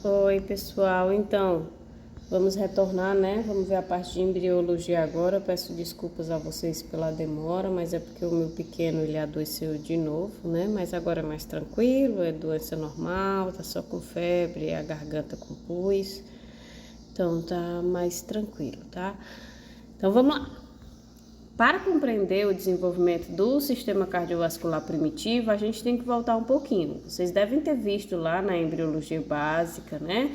Oi, pessoal. Então, vamos retornar, né? Vamos ver a parte de embriologia agora. Eu peço desculpas a vocês pela demora, mas é porque o meu pequeno ele adoeceu de novo, né? Mas agora é mais tranquilo, é doença normal, tá só com febre, a garganta com pus. Então, tá mais tranquilo, tá? Então, vamos lá. Para compreender o desenvolvimento do sistema cardiovascular primitivo, a gente tem que voltar um pouquinho. Vocês devem ter visto lá na embriologia básica, né?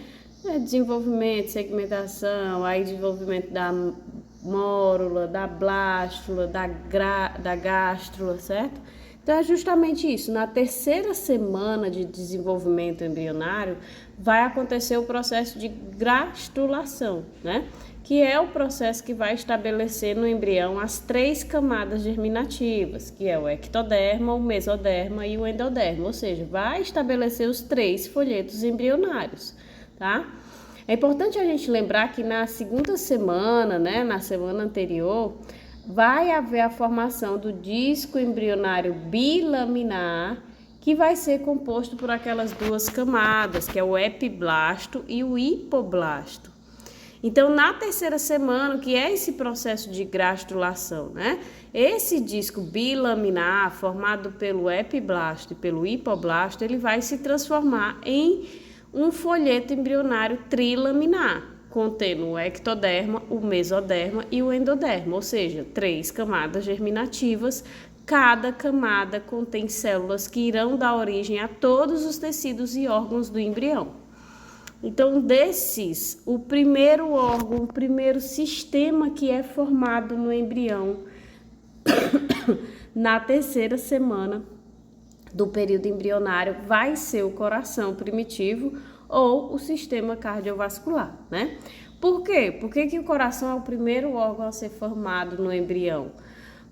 Desenvolvimento, segmentação, aí desenvolvimento da mórula, da blástula, da gástrula, certo? Então é justamente isso. Na terceira semana de desenvolvimento embrionário, vai acontecer o processo de gastrulação, né? Que é o processo que vai estabelecer no embrião as 3 camadas germinativas, que é o ectoderma, o mesoderma e o endoderma, ou seja, vai estabelecer os 3 folhetos embrionários, tá? É importante a gente lembrar que na segunda semana, né, na semana anterior, vai haver a formação do disco embrionário bilaminar, que vai ser composto por aquelas 2 camadas, que é o epiblasto e o hipoblasto. Então, na terceira semana, que é esse processo de gastrulação, né? Esse disco bilaminar, formado pelo epiblasto e pelo hipoblasto, ele vai se transformar em um folheto embrionário trilaminar, contendo o ectoderma, o mesoderma e o endoderma, ou seja, 3 camadas germinativas. Cada camada contém células que irão dar origem a todos os tecidos e órgãos do embrião. Então, desses, o primeiro órgão, o primeiro sistema que é formado no embrião na terceira semana do período embrionário vai ser o coração primitivo ou o sistema cardiovascular, né? Por quê? Por que o coração é o primeiro órgão a ser formado no embrião?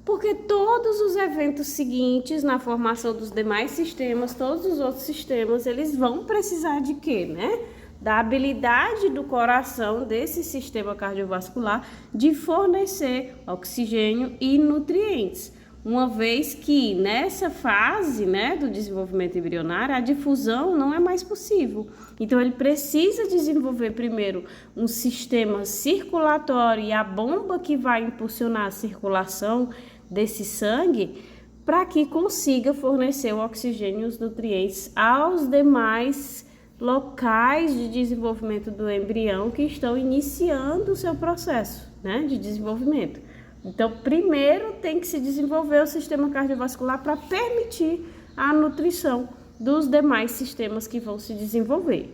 Porque todos os eventos seguintes na formação dos demais sistemas, todos os outros sistemas, eles vão precisar de quê, né? Da habilidade do coração, desse sistema cardiovascular, de fornecer oxigênio e nutrientes. Uma vez que nessa fase, né, do desenvolvimento embrionário, a difusão não é mais possível. Então, ele precisa desenvolver primeiro um sistema circulatório e a bomba que vai impulsionar a circulação desse sangue para que consiga fornecer o oxigênio e os nutrientes aos demais locais de desenvolvimento do embrião que estão iniciando o seu processo, né, de desenvolvimento. Então, primeiro tem que se desenvolver o sistema cardiovascular para permitir a nutrição dos demais sistemas que vão se desenvolver.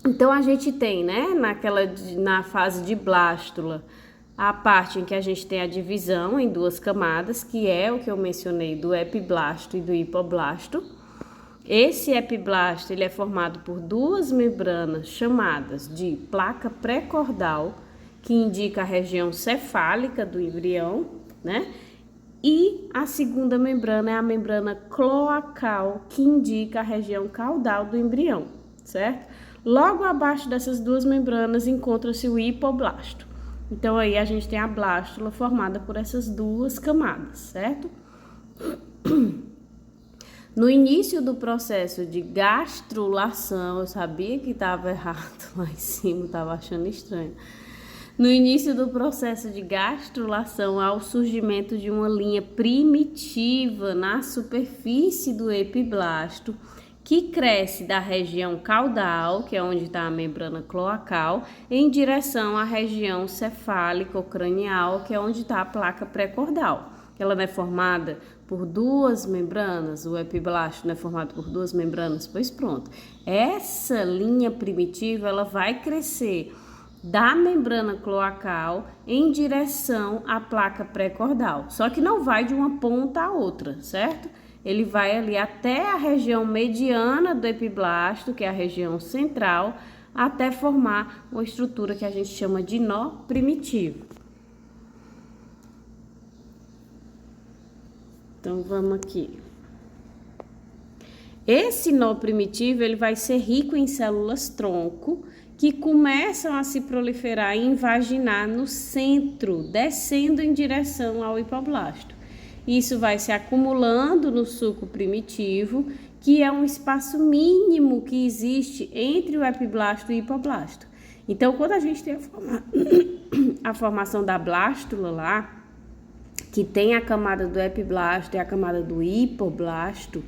Então, a gente tem, né, na fase de blástula, a parte em que a gente tem a divisão em 2 camadas, que é o que eu mencionei do epiblasto e do hipoblasto. Esse epiblasto ele é formado por 2 membranas chamadas de placa pré-cordal, que indica a região cefálica do embrião, né? E a segunda membrana é a membrana cloacal, que indica a região caudal do embrião, certo? Logo abaixo dessas 2 membranas encontra-se o hipoblasto. Então aí a gente tem a blástula formada por essas 2 camadas, certo? No início do processo de gastrulação, eu sabia que estava errado lá em cima, estava achando estranho. No início do processo de gastrulação, há o surgimento de uma linha primitiva na superfície do epiblasto, que cresce da região caudal, que é onde está a membrana cloacal, em direção à região cefálica ou cranial, que é onde está a placa pré-cordal. Ela não é formada por 2 membranas, o epiblasto não é formado por 2 membranas, pois pronto. Essa linha primitiva, ela vai crescer da membrana cloacal em direção à placa pré-cordal. Só que não vai de uma ponta a outra, certo? Ele vai ali até a região mediana do epiblasto, que é a região central, até formar uma estrutura que a gente chama de nó primitivo. Então, vamos aqui. Esse nó primitivo, ele vai ser rico em células-tronco, que começam a se proliferar e invaginar no centro, descendo em direção ao hipoblasto. Isso vai se acumulando no suco primitivo, que é um espaço mínimo que existe entre o epiblasto e o hipoblasto. Então, quando a gente tem a formação da blástula lá, que tem a camada do epiblasto e a camada do hipoblasto,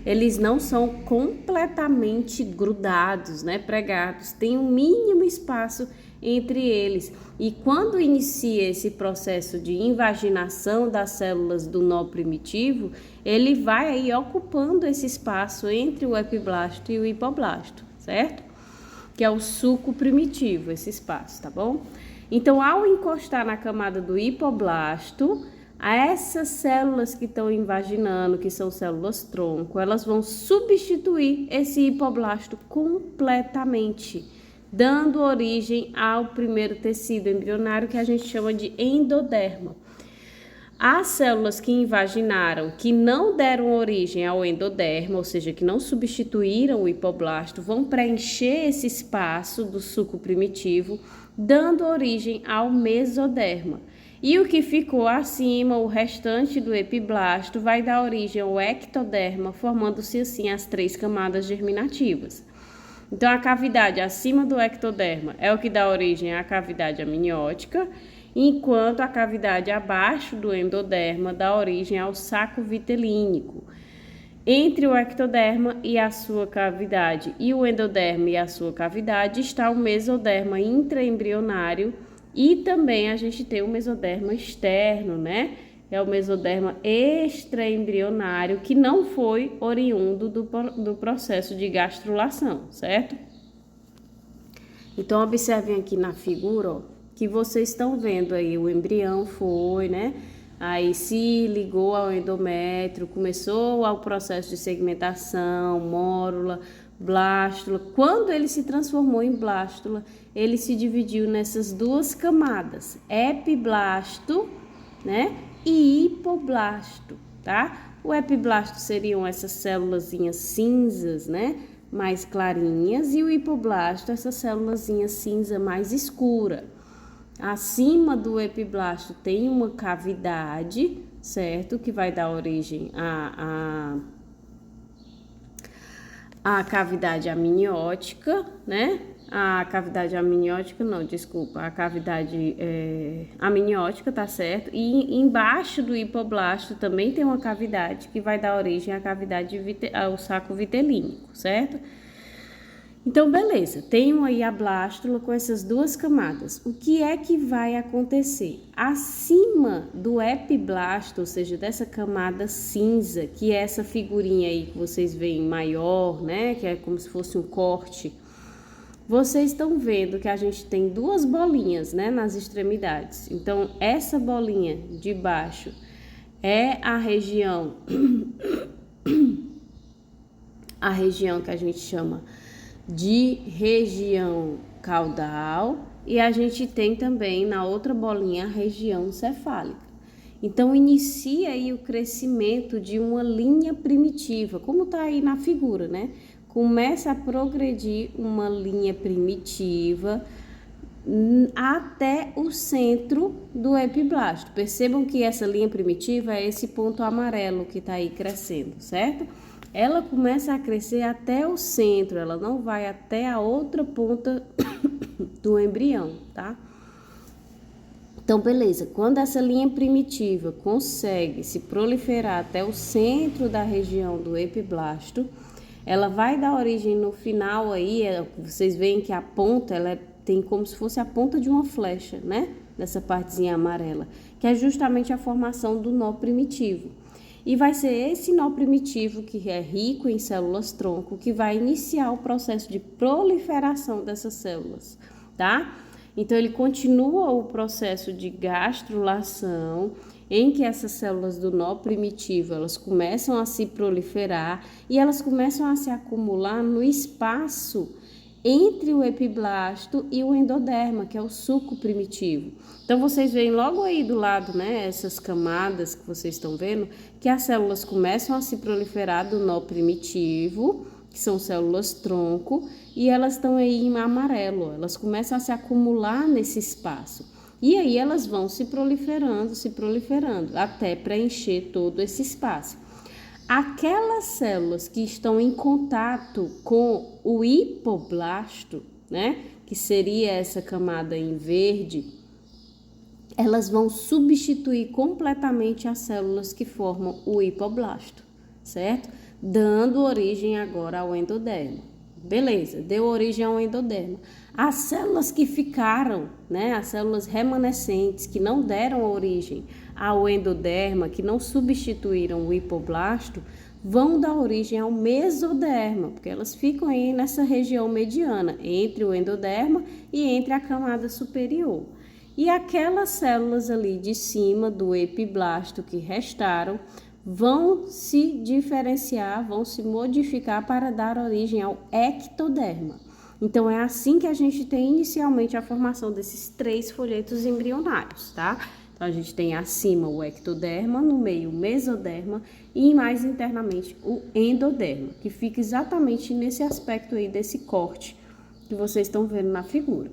eles não são completamente grudados, né, pregados. Tem um mínimo espaço entre eles. E quando inicia esse processo de invaginação das células do nó primitivo, ele vai aí ocupando esse espaço entre o epiblasto e o hipoblasto, certo? Que é o suco primitivo, esse espaço, tá bom? Então, ao encostar na camada do hipoblasto, essas células que estão invaginando, que são células tronco, elas vão substituir esse hipoblasto completamente, dando origem ao primeiro tecido embrionário que a gente chama de endoderma. As células que invaginaram, que não deram origem ao endoderma, ou seja, que não substituíram o hipoblasto, vão preencher esse espaço do suco primitivo, dando origem ao mesoderma. E o que ficou acima, o restante do epiblasto, vai dar origem ao ectoderma, formando-se assim as 3 camadas germinativas. Então, a cavidade acima do ectoderma é o que dá origem à cavidade amniótica, enquanto a cavidade abaixo do endoderma dá origem ao saco vitelínico. Entre o ectoderma e a sua cavidade e o endoderma e a sua cavidade está o mesoderma intraembrionário e também a gente tem o mesoderma externo, né? É o mesoderma extraembrionário que não foi oriundo do processo de gastrulação, certo? Então, observem aqui na figura, ó, que vocês estão vendo aí, o embrião foi, né? Aí se ligou ao endométrio, começou ao processo de segmentação, mórula, blástula. Quando ele se transformou em blástula, ele se dividiu nessas 2 camadas, epiblasto, né? E hipoblasto, tá? O epiblasto seriam essas célulazinhas cinzas, né? Mais clarinhas, e o hipoblasto, essa célulazinha cinza mais escura. Acima do epiblasto tem uma cavidade, certo? Que vai dar origem à cavidade amniótica, né? A cavidade amniótica, não, desculpa, a cavidade amniótica, tá certo? E embaixo do hipoblasto também tem uma cavidade que vai dar origem à cavidade ao saco vitelínico, certo? Então, beleza, tenho aí a blástula com essas 2 camadas. O que é que vai acontecer? Acima do epiblasto, ou seja, dessa camada cinza, que é essa figurinha aí que vocês veem maior, né? Que é como se fosse um corte. Vocês estão vendo que a gente tem 2 bolinhas, né? Nas extremidades. Então, essa bolinha de baixo é a região que a gente chama de região caudal, e a gente tem também na outra bolinha a região cefálica. Então, inicia aí o crescimento de uma linha primitiva, como tá aí na figura, né? Começa a progredir uma linha primitiva até o centro do epiblasto. Percebam que essa linha primitiva é esse ponto amarelo que tá aí crescendo, certo? Ela começa a crescer até o centro, ela não vai até a outra ponta do embrião, tá? Então, beleza, quando essa linha primitiva consegue se proliferar até o centro da região do epiblasto, ela vai dar origem no final aí, vocês veem que a ponta, ela tem como se fosse a ponta de uma flecha, né? Nessa partezinha amarela, que é justamente a formação do nó primitivo. E vai ser esse nó primitivo, que é rico em células tronco, que vai iniciar o processo de proliferação dessas células, tá? Então, ele continua o processo de gastrulação, em que essas células do nó primitivo, elas começam a se proliferar e elas começam a se acumular no espaço entre o epiblasto e o endoderma, que é o suco primitivo. Então, vocês veem logo aí do lado, né, essas camadas que vocês estão vendo, que as células começam a se proliferar do nó primitivo, que são células tronco, e elas estão aí em amarelo, elas começam a se acumular nesse espaço. E aí elas vão se proliferando, até preencher todo esse espaço. aquelas células que estão em contato com o hipoblasto, né, que seria essa camada em verde, elas vão substituir completamente as células que formam o hipoblasto, certo? Dando origem agora ao endoderma. Beleza, deu origem ao endoderma. As células que ficaram, né, as células remanescentes que não deram origem ao endoderma, que não substituíram o hipoblasto, vão dar origem ao mesoderma, porque elas ficam aí nessa região mediana, entre o endoderma e entre a camada superior. E aquelas células ali de cima do epiblasto que restaram, vão se diferenciar, vão se modificar para dar origem ao ectoderma. Então, é assim que a gente tem inicialmente a formação desses 3 folhetos embrionários, tá? Então, a gente tem acima o ectoderma, no meio o mesoderma e mais internamente o endoderma, que fica exatamente nesse aspecto aí desse corte que vocês estão vendo na figura.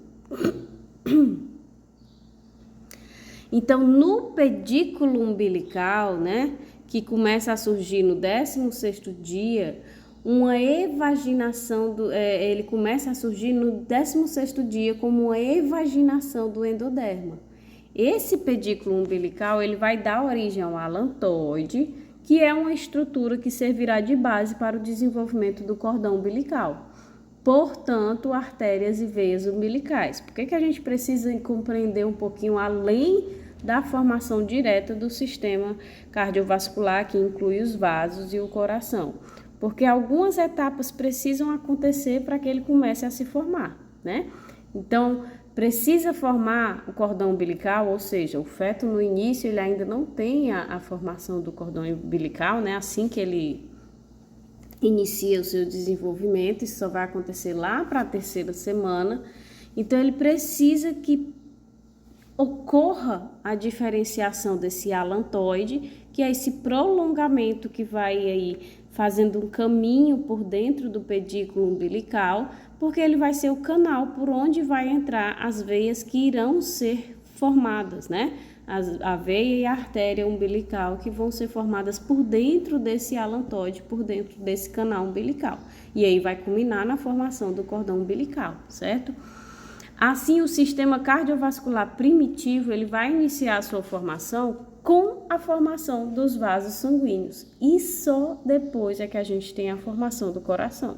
Então, no pedículo umbilical, né, que começa a surgir no 16º dia, uma evaginação, ele começa a surgir no 16º dia como uma evaginação do endoderma. Esse pedículo umbilical, ele vai dar origem ao alantoide, que é uma estrutura que servirá de base para o desenvolvimento do cordão umbilical. Portanto, artérias e veias umbilicais. Por que a gente precisa compreender um pouquinho além da formação direta do sistema cardiovascular, que inclui os vasos e o coração? Porque algumas etapas precisam acontecer para que ele comece a se formar, né? Então, precisa formar o cordão umbilical, ou seja, o feto no início ele ainda não tem a formação do cordão umbilical, né? Assim que ele inicia o seu desenvolvimento, isso só vai acontecer lá para a 3ª semana. Então, ele precisa que ocorra a diferenciação desse alantoide, que é esse prolongamento que vai aí fazendo um caminho por dentro do pedículo umbilical, porque ele vai ser o canal por onde vai entrar as veias que irão ser formadas, né? A veia e a artéria umbilical que vão ser formadas por dentro desse alantoide, por dentro desse canal umbilical. E aí vai culminar na formação do cordão umbilical, certo? Assim, o sistema cardiovascular primitivo, ele vai iniciar a sua formação com a formação dos vasos sanguíneos. E só depois é que a gente tem a formação do coração.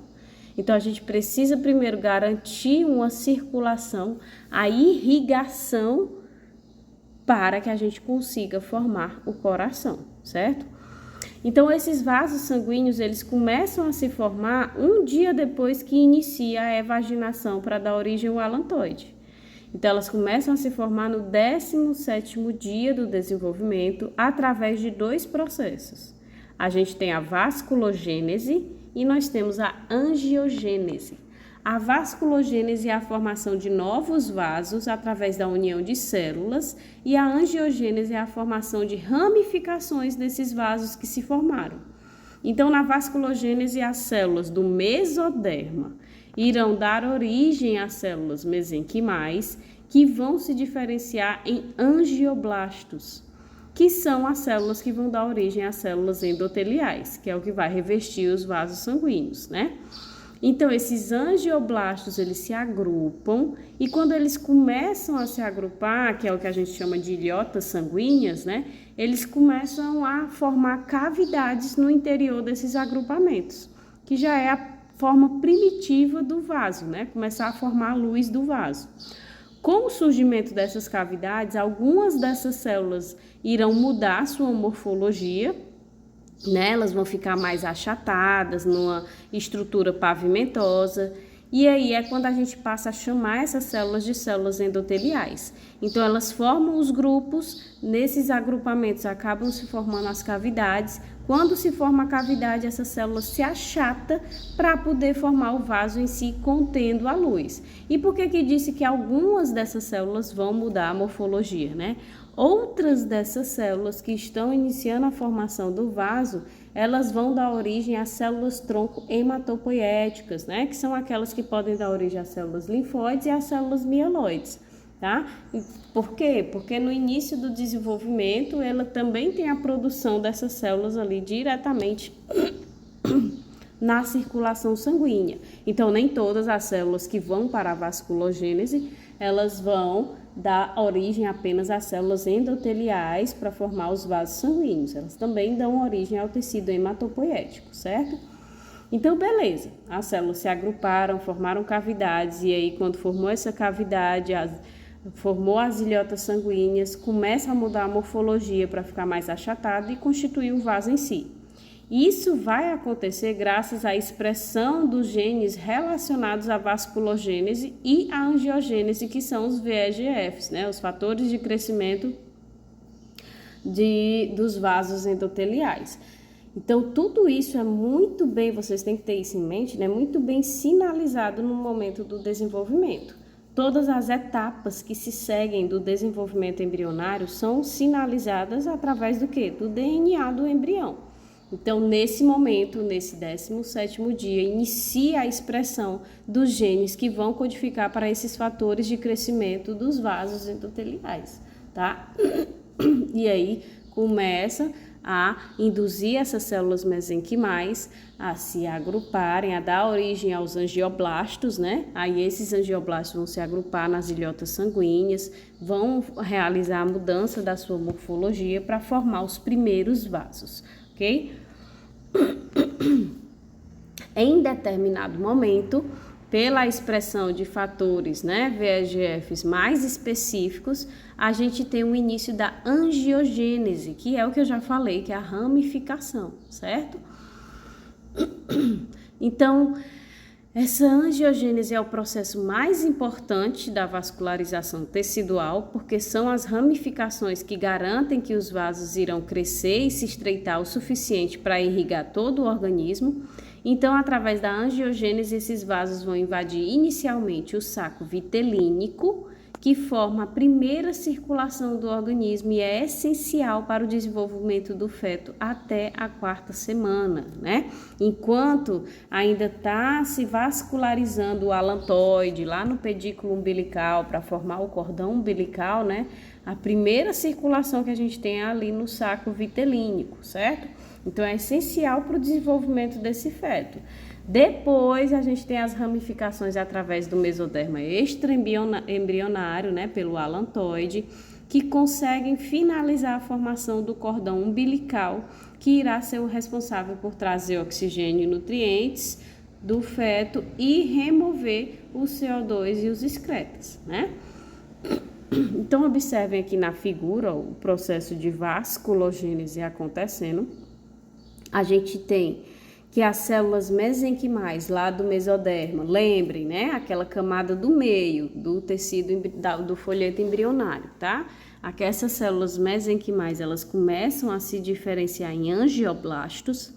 Então, a gente precisa primeiro garantir uma circulação, a irrigação, para que a gente consiga formar o coração, certo? Então, esses vasos sanguíneos, eles começam a se formar um dia depois que inicia a evaginação para dar origem ao alantoide. Então, elas começam a se formar no 17º dia do desenvolvimento através de 2 processos. A gente tem a vasculogênese e nós temos a angiogênese. A vasculogênese é a formação de novos vasos através da união de células e a angiogênese é a formação de ramificações desses vasos que se formaram. Então, na vasculogênese, as células do mesoderma irão dar origem às células mesenquimais, que vão se diferenciar em angioblastos, que são as células que vão dar origem às células endoteliais, que é o que vai revestir os vasos sanguíneos, né? Então, esses angioblastos, eles se agrupam e quando eles começam a se agrupar, que é o que a gente chama de ilhotas sanguíneas, né? Eles começam a formar cavidades no interior desses agrupamentos, que já é a forma primitiva do vaso, né? Começar a formar a luz do vaso. Com o surgimento dessas cavidades, algumas dessas células irão mudar sua morfologia, né? Elas vão ficar mais achatadas, numa estrutura pavimentosa, e aí é quando a gente passa a chamar essas células de células endoteliais. Então, elas formam os grupos, nesses agrupamentos acabam se formando as cavidades. Quando se forma a cavidade, essa célula se achata para poder formar o vaso em si, contendo a luz. E por que disse que algumas dessas células vão mudar a morfologia, né? Outras dessas células que estão iniciando a formação do vaso, elas vão dar origem às células tronco hematopoéticas, né? Que são aquelas que podem dar origem às células linfóides e às células mieloides. tá? Por quê? Porque no início do desenvolvimento, ela também tem a produção dessas células ali diretamente na circulação sanguínea. Então, nem todas as células que vão para a vasculogênese, elas vão dar origem apenas às células endoteliais para formar os vasos sanguíneos. Elas também dão origem ao tecido hematopoético, certo? Então, beleza. As células se agruparam, formaram cavidades, e aí, quando formou essa cavidade, formou as ilhotas sanguíneas, começa a mudar a morfologia para ficar mais achatado e constituir o vaso em si. Isso vai acontecer graças à expressão dos genes relacionados à vasculogênese e à angiogênese, que são os VEGFs, né? Os fatores de crescimento dos vasos endoteliais. Então, tudo isso é muito bem, vocês têm que ter isso em mente, né? Muito bem sinalizado no momento do desenvolvimento. Todas as etapas que se seguem do desenvolvimento embrionário são sinalizadas através do quê? Do DNA do embrião. Então, nesse momento, nesse 17º dia, inicia a expressão dos genes que vão codificar para esses fatores de crescimento dos vasos endoteliais, tá? E aí, começa a induzir essas células mesenquimais a se agruparem, a dar origem aos angioblastos, né? Aí esses angioblastos vão se agrupar nas ilhotas sanguíneas, vão realizar a mudança da sua morfologia para formar os primeiros vasos, ok? Em determinado momento, pela expressão de fatores, né, VEGFs mais específicos, a gente tem o início da angiogênese, que é o que eu já falei, que é a ramificação, certo? Então, essa angiogênese é o processo mais importante da vascularização tecidual, porque são as ramificações que garantem que os vasos irão crescer e se estreitar o suficiente para irrigar todo o organismo. Então, através da angiogênese, esses vasos vão invadir inicialmente o saco vitelínico, que forma a primeira circulação do organismo e é essencial para o desenvolvimento do feto até a 4ª semana, né? Enquanto ainda está se vascularizando o alantoide lá no pedículo umbilical para formar o cordão umbilical, né? A primeira circulação que a gente tem é ali no saco vitelínico, certo? Então, é essencial para o desenvolvimento desse feto. Depois, a gente tem as ramificações através do mesoderma extraembrionário, né, pelo alantoide, que conseguem finalizar a formação do cordão umbilical, que irá ser o responsável por trazer oxigênio e nutrientes do feto e remover o CO2 e os excretas, né? Então, observem aqui na figura o processo de vasculogênese acontecendo. A gente tem que as células mesenquimais lá do mesoderma, lembrem, né? Aquela camada do meio do tecido do folheto embrionário, tá? Aqui essas células mesenquimais, elas começam a se diferenciar em angioblastos.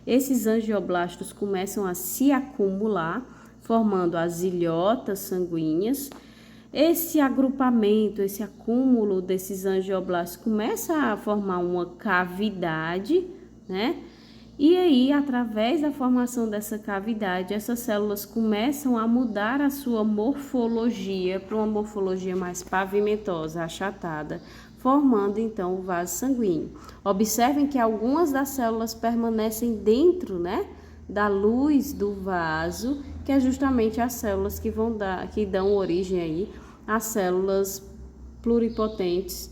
Esses angioblastos começam a se acumular, formando as ilhotas sanguíneas. Esse agrupamento, esse acúmulo desses angioblastos começa a formar uma cavidade, né? E aí, através da formação dessa cavidade, essas células começam a mudar a sua morfologia para uma morfologia mais pavimentosa, achatada, formando então o vaso sanguíneo. Observem que algumas das células permanecem dentro, né, da luz do vaso, que é justamente as células que dão origem aí às células pluripotentes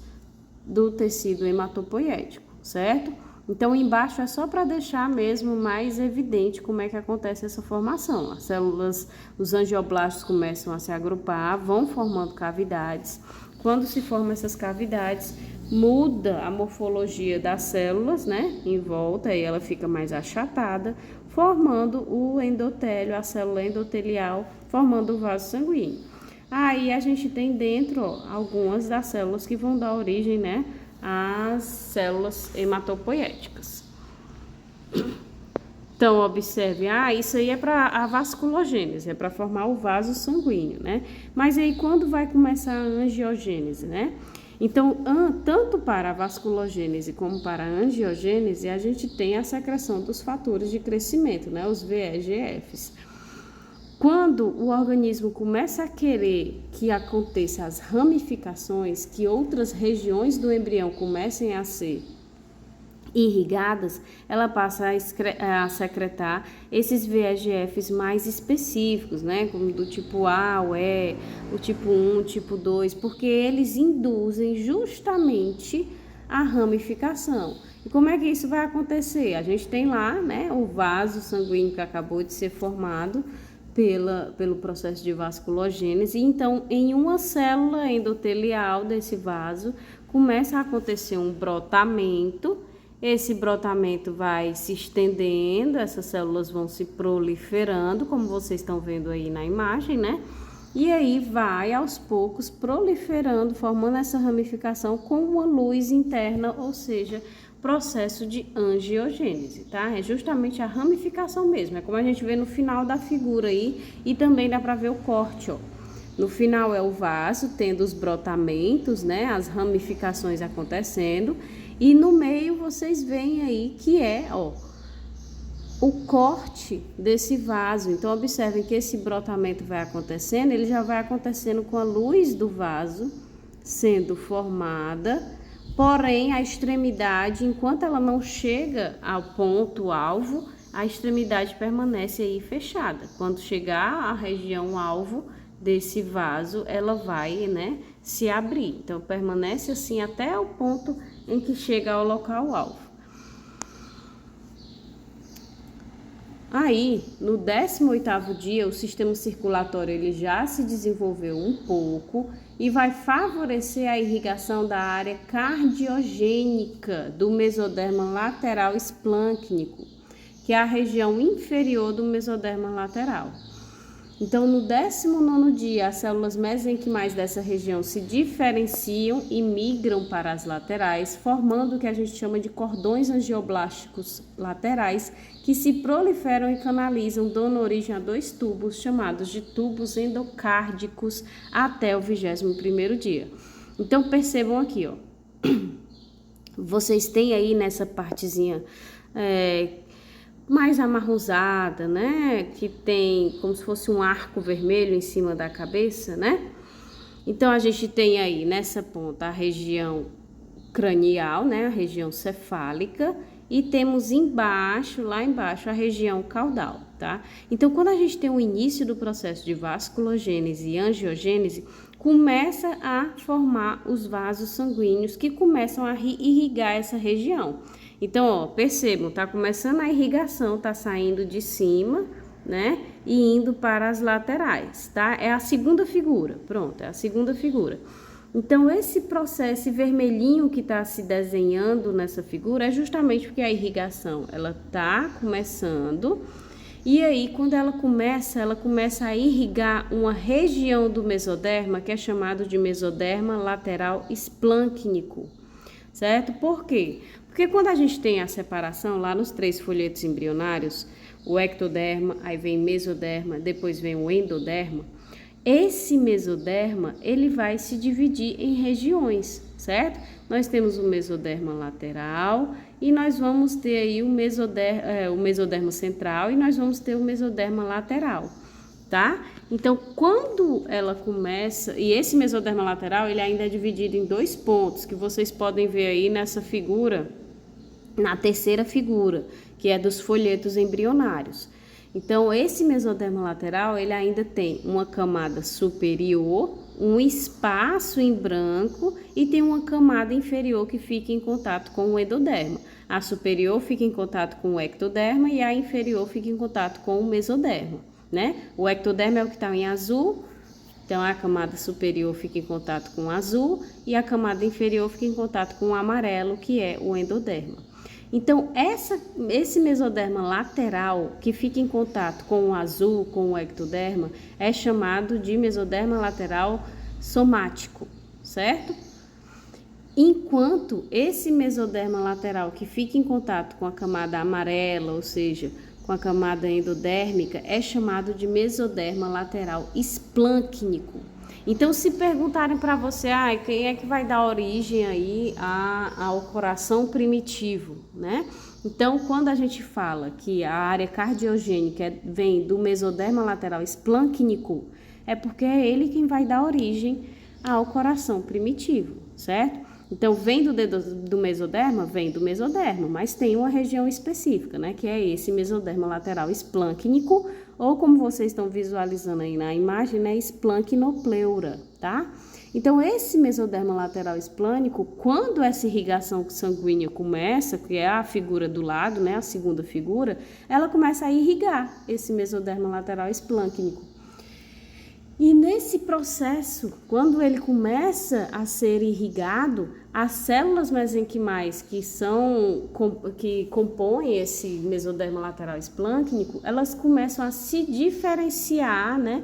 do tecido hematopoético, certo? Então, embaixo é só para deixar mesmo mais evidente como é que acontece essa formação. As células, os angioblastos começam a se agrupar, vão formando cavidades. Quando se formam essas cavidades, muda a morfologia das células, né, em volta, aí ela fica mais achatada, formando o endotélio, a célula endotelial, formando o vaso sanguíneo. Aí a gente tem dentro, ó, algumas das células que vão dar origem, né, as células hematopoéticas. Então, observe, isso aí é para a vasculogênese, é para formar o vaso sanguíneo, né? Mas aí, quando vai começar a angiogênese, né? Então, tanto para a vasculogênese como para a angiogênese, a gente tem a secreção dos fatores de crescimento, né? Os VEGFs. Quando o organismo começa a querer que aconteça as ramificações, que outras regiões do embrião comecem a ser irrigadas, ela passa a secretar esses VEGFs mais específicos, né, como do tipo A, o E, o tipo 1, o tipo 2, porque eles induzem justamente a ramificação. E como é que isso vai acontecer? A gente tem lá, né, o vaso sanguíneo que acabou de ser formado pelo processo de vasculogênese. Então, em uma célula endotelial desse vaso, começa a acontecer um brotamento. Esse brotamento vai se estendendo, essas células vão se proliferando, como vocês estão vendo aí na imagem, né? E aí vai aos poucos proliferando, formando essa ramificação com uma luz interna, ou seja, processo de angiogênese, tá? É justamente a ramificação mesmo, é como a gente vê no final da figura aí, e também dá para ver o corte, ó. No final é o vaso tendo os brotamentos, né? As ramificações acontecendo. E no meio vocês veem aí que é, ó, o corte desse vaso. Então, observem que esse brotamento vai acontecendo, ele já vai acontecendo com a luz do vaso sendo formada, porém, a extremidade, enquanto ela não chega ao ponto alvo, a extremidade permanece aí fechada. Quando chegar à região alvo desse vaso, ela vai, né, se abrir. Então, permanece assim até o ponto em que chega ao local alvo. Aí, no 18º dia, o sistema circulatório ele já se desenvolveu um pouco e vai favorecer a irrigação da área cardiogênica do mesoderma lateral esplâncnico, que é a região inferior do mesoderma lateral. Então, no 19º dia, as células mesenquimais dessa região se diferenciam e migram para as laterais, formando o que a gente chama de cordões angioblásticos laterais, que se proliferam e canalizam, dando origem a 2 tubos, chamados de tubos endocárdicos, até o 21º dia. Então, percebam aqui, ó, vocês têm aí nessa partezinha mais amarronzada, né? Que tem como se fosse um arco vermelho em cima da cabeça, né? Então, a gente tem aí nessa ponta a região cranial, né? A região cefálica, e temos embaixo, lá embaixo, a região caudal, tá? Então, quando a gente tem o início do processo de vasculogênese e angiogênese, começa a formar os vasos sanguíneos que começam a irrigar essa região. Então, ó, percebam, tá começando a irrigação, tá saindo de cima, né, e indo para as laterais, tá? É a segunda figura, pronto, é a segunda figura. Então, esse processo vermelhinho que tá se desenhando nessa figura é justamente porque a irrigação, ela tá começando, e aí, quando ela começa a irrigar uma região do mesoderma, que é chamado de mesoderma lateral esplâncnico, certo? Por quê? Porque quando a gente tem a separação lá nos 3 folhetos embrionários, o ectoderma, aí vem mesoderma, depois vem o endoderma, esse mesoderma, ele vai se dividir em regiões, certo? Nós temos o mesoderma lateral e nós vamos ter aí o mesoderma central e nós vamos ter o mesoderma lateral, tá? Então, quando ela começa, e esse mesoderma lateral, ele ainda é dividido em 2 pontos, que vocês podem ver aí nessa figura, na terceira figura, que é dos folhetos embrionários. Então, esse mesoderma lateral, ele ainda tem uma camada superior, um espaço em branco e tem uma camada inferior que fica em contato com o endoderma. A superior fica em contato com o ectoderma e a inferior fica em contato com o mesoderma, né? O ectoderma é o que está em azul, então a camada superior fica em contato com o azul e a camada inferior fica em contato com o amarelo, que é o endoderma. Então, esse mesoderma lateral que fica em contato com o azul, com o ectoderma, é chamado de mesoderma lateral somático, certo? Enquanto esse mesoderma lateral que fica em contato com a camada amarela, ou seja, com a camada endodérmica, é chamado de mesoderma lateral esplâncnico. Então, se perguntarem para você, quem é que vai dar origem aí ao coração primitivo, né? Então, quando a gente fala que a área cardiogênica vem do mesoderma lateral esplâncnico, é porque é ele quem vai dar origem ao coração primitivo, certo? Então, vem do mesoderma? Vem do mesoderma, mas tem uma região específica, né? Que é esse mesoderma lateral esplâncnico, ou como vocês estão visualizando aí na imagem, né? Esplancnopleura, tá? Então, esse mesoderma lateral esplânico, quando essa irrigação sanguínea começa, que é a figura do lado, né, a segunda figura, ela começa a irrigar esse mesoderma lateral esplâncnico. E nesse processo, quando ele começa a ser irrigado, as células mesenquimais que compõem esse mesoderma lateral esplâncnico, elas começam a se diferenciar, né,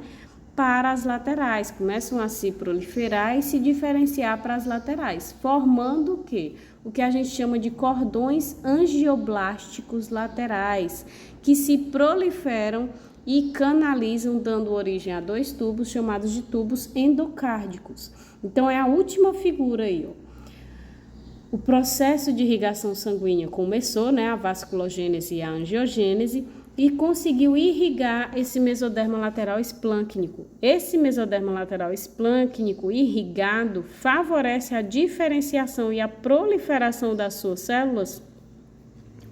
para as laterais, começam a se proliferar e se diferenciar para as laterais, formando o quê? O que a gente chama de cordões angioblásticos laterais, que se proliferam e canalizam, dando origem a dois tubos chamados de tubos endocárdicos. Então, é a última figura aí, ó. O processo de irrigação sanguínea começou, né, a vasculogênese e a angiogênese, e conseguiu irrigar esse mesoderma lateral esplâncnico. Esse mesoderma lateral esplâncnico irrigado favorece a diferenciação e a proliferação das suas células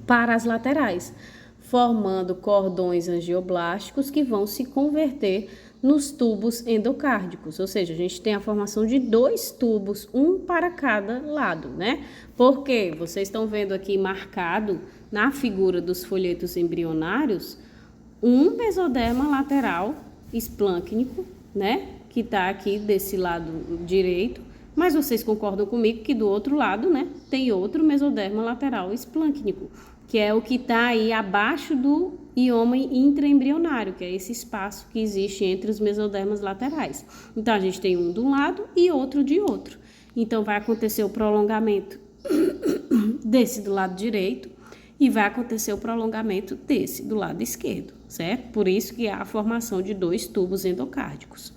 para as laterais, formando cordões angioblásticos que vão se converter nos tubos endocárdicos, ou seja, a gente tem a formação de dois tubos, um para cada lado, né? Porque vocês estão vendo aqui marcado na figura dos folhetos embrionários um mesoderma lateral esplâncnico, né? Que está aqui desse lado direito, mas vocês concordam comigo que do outro lado, né, tem outro mesoderma lateral esplâncnico, que é o que está aí abaixo do ioma intraembrionário, que é esse espaço que existe entre os mesodermas laterais. Então, a gente tem um de um lado e outro de outro. Então, vai acontecer o prolongamento desse do lado direito e vai acontecer o prolongamento desse do lado esquerdo, certo? Por isso que há a formação de dois tubos endocárdicos.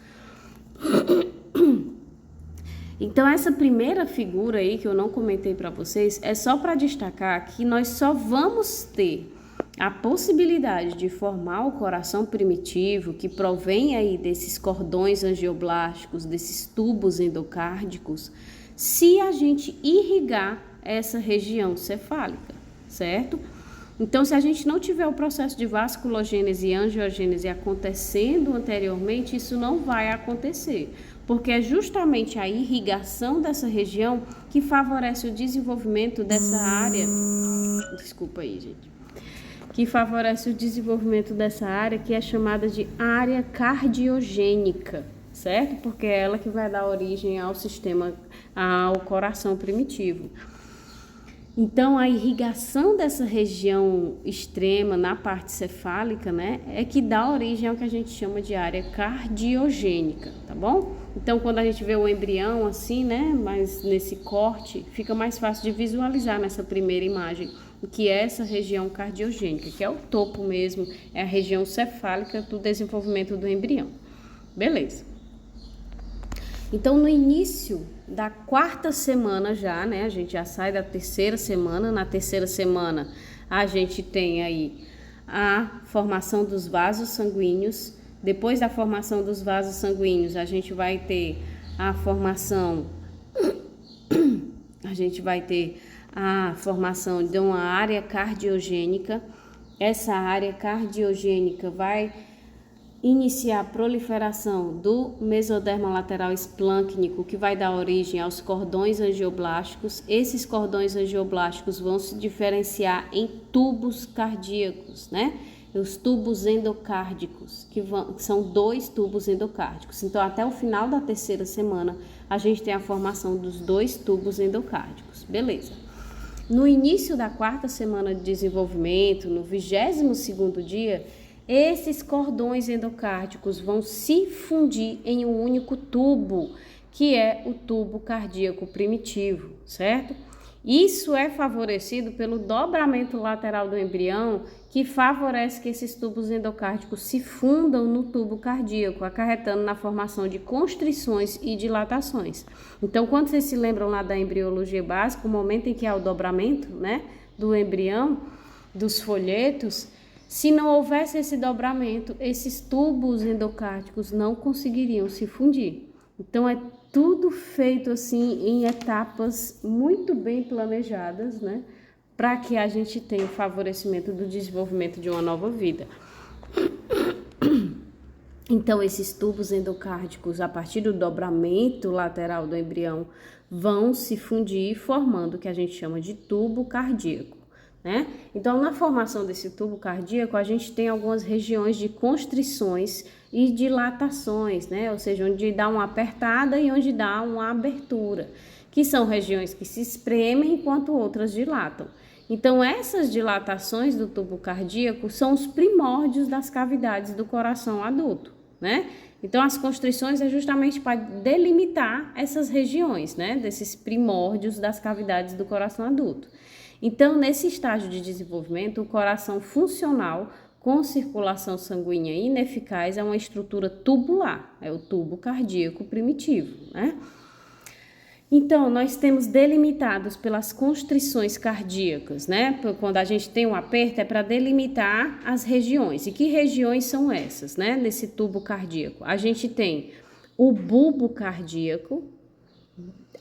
Então, essa primeira figura aí que eu não comentei para vocês é só para destacar que nós só vamos ter a possibilidade de formar o coração primitivo, que provém aí desses cordões angioblásticos, desses tubos endocárdicos, se a gente irrigar essa região cefálica, certo? Então, se a gente não tiver o processo de vasculogênese e angiogênese acontecendo anteriormente, isso não vai acontecer, porque é justamente a irrigação dessa região que favorece o desenvolvimento dessa área. Desculpa aí, gente. Que favorece o desenvolvimento dessa área que é chamada de área cardiogênica, certo? Porque é ela que vai dar origem ao ao coração primitivo. Então, a irrigação dessa região extrema na parte cefálica, né, é que dá origem ao que a gente chama de área cardiogênica, tá bom? Então, quando a gente vê o embrião assim, né, mas nesse corte, fica mais fácil de visualizar nessa primeira imagem o que é essa região cardiogênica, que é o topo mesmo, é a região cefálica do desenvolvimento do embrião. Beleza. Então, no início da quarta semana já, né, a gente já sai da terceira semana. Na terceira semana, a gente tem aí a formação dos vasos sanguíneos. Depois da formação dos vasos sanguíneos, a gente vai ter a formação de uma área cardiogênica. Essa área cardiogênica vai iniciar a proliferação do mesoderma lateral esplâncnico, que vai dar origem aos cordões angioblásticos. Esses cordões angioblásticos vão se diferenciar em tubos cardíacos, né? Os tubos endocárdicos, que são dois tubos endocárdicos. Então, até o final da terceira semana, a gente tem a formação dos dois tubos endocárdicos. Beleza. No início da quarta semana de desenvolvimento, no 22º dia, esses cordões endocárdicos vão se fundir em um único tubo, que é o tubo cardíaco primitivo, certo? Isso é favorecido pelo dobramento lateral do embrião, que favorece que esses tubos endocárdicos se fundam no tubo cardíaco, acarretando na formação de constrições e dilatações. Então, quando vocês se lembram lá da embriologia básica, o momento em que há o dobramento, né, do embrião, dos folhetos, se não houvesse esse dobramento, esses tubos endocárdicos não conseguiriam se fundir. Então, é tudo feito assim em etapas muito bem planejadas, né? Para que a gente tenha o favorecimento do desenvolvimento de uma nova vida. Então, esses tubos endocárdicos, a partir do dobramento lateral do embrião, vão se fundir, formando o que a gente chama de tubo cardíaco, né? Então, na formação desse tubo cardíaco, a gente tem algumas regiões de constrições e dilatações, né? Ou seja, onde dá uma apertada e onde dá uma abertura, que são regiões que se espremem enquanto outras dilatam. Então, essas dilatações do tubo cardíaco são os primórdios das cavidades do coração adulto, né? Então, as constrições é justamente para delimitar essas regiões, né? Desses primórdios das cavidades do coração adulto. Então, nesse estágio de desenvolvimento, o coração funcional com circulação sanguínea ineficaz é uma estrutura tubular, é o tubo cardíaco primitivo, né? Então, nós temos delimitados pelas constrições cardíacas, né? Quando a gente tem um aperto, é para delimitar as regiões. E que regiões são essas, né? Nesse tubo cardíaco. A gente tem o bulbo cardíaco,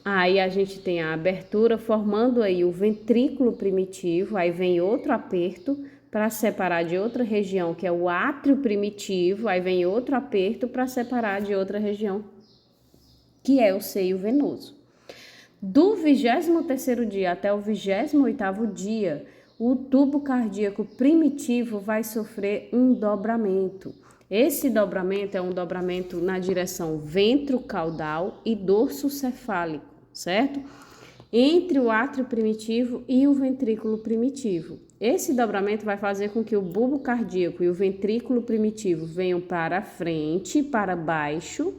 aí a gente tem a abertura formando aí o ventrículo primitivo, aí vem outro aperto para separar de outra região, que é o átrio primitivo, aí vem outro aperto para separar de outra região, que é o seio venoso. Do 23º dia até o 28º dia, o tubo cardíaco primitivo vai sofrer um dobramento. Esse dobramento é um dobramento na direção ventrocaudal e dorsocefálico, certo? Entre o átrio primitivo e o ventrículo primitivo. Esse dobramento vai fazer com que o bulbo cardíaco e o ventrículo primitivo venham para frente, para baixo,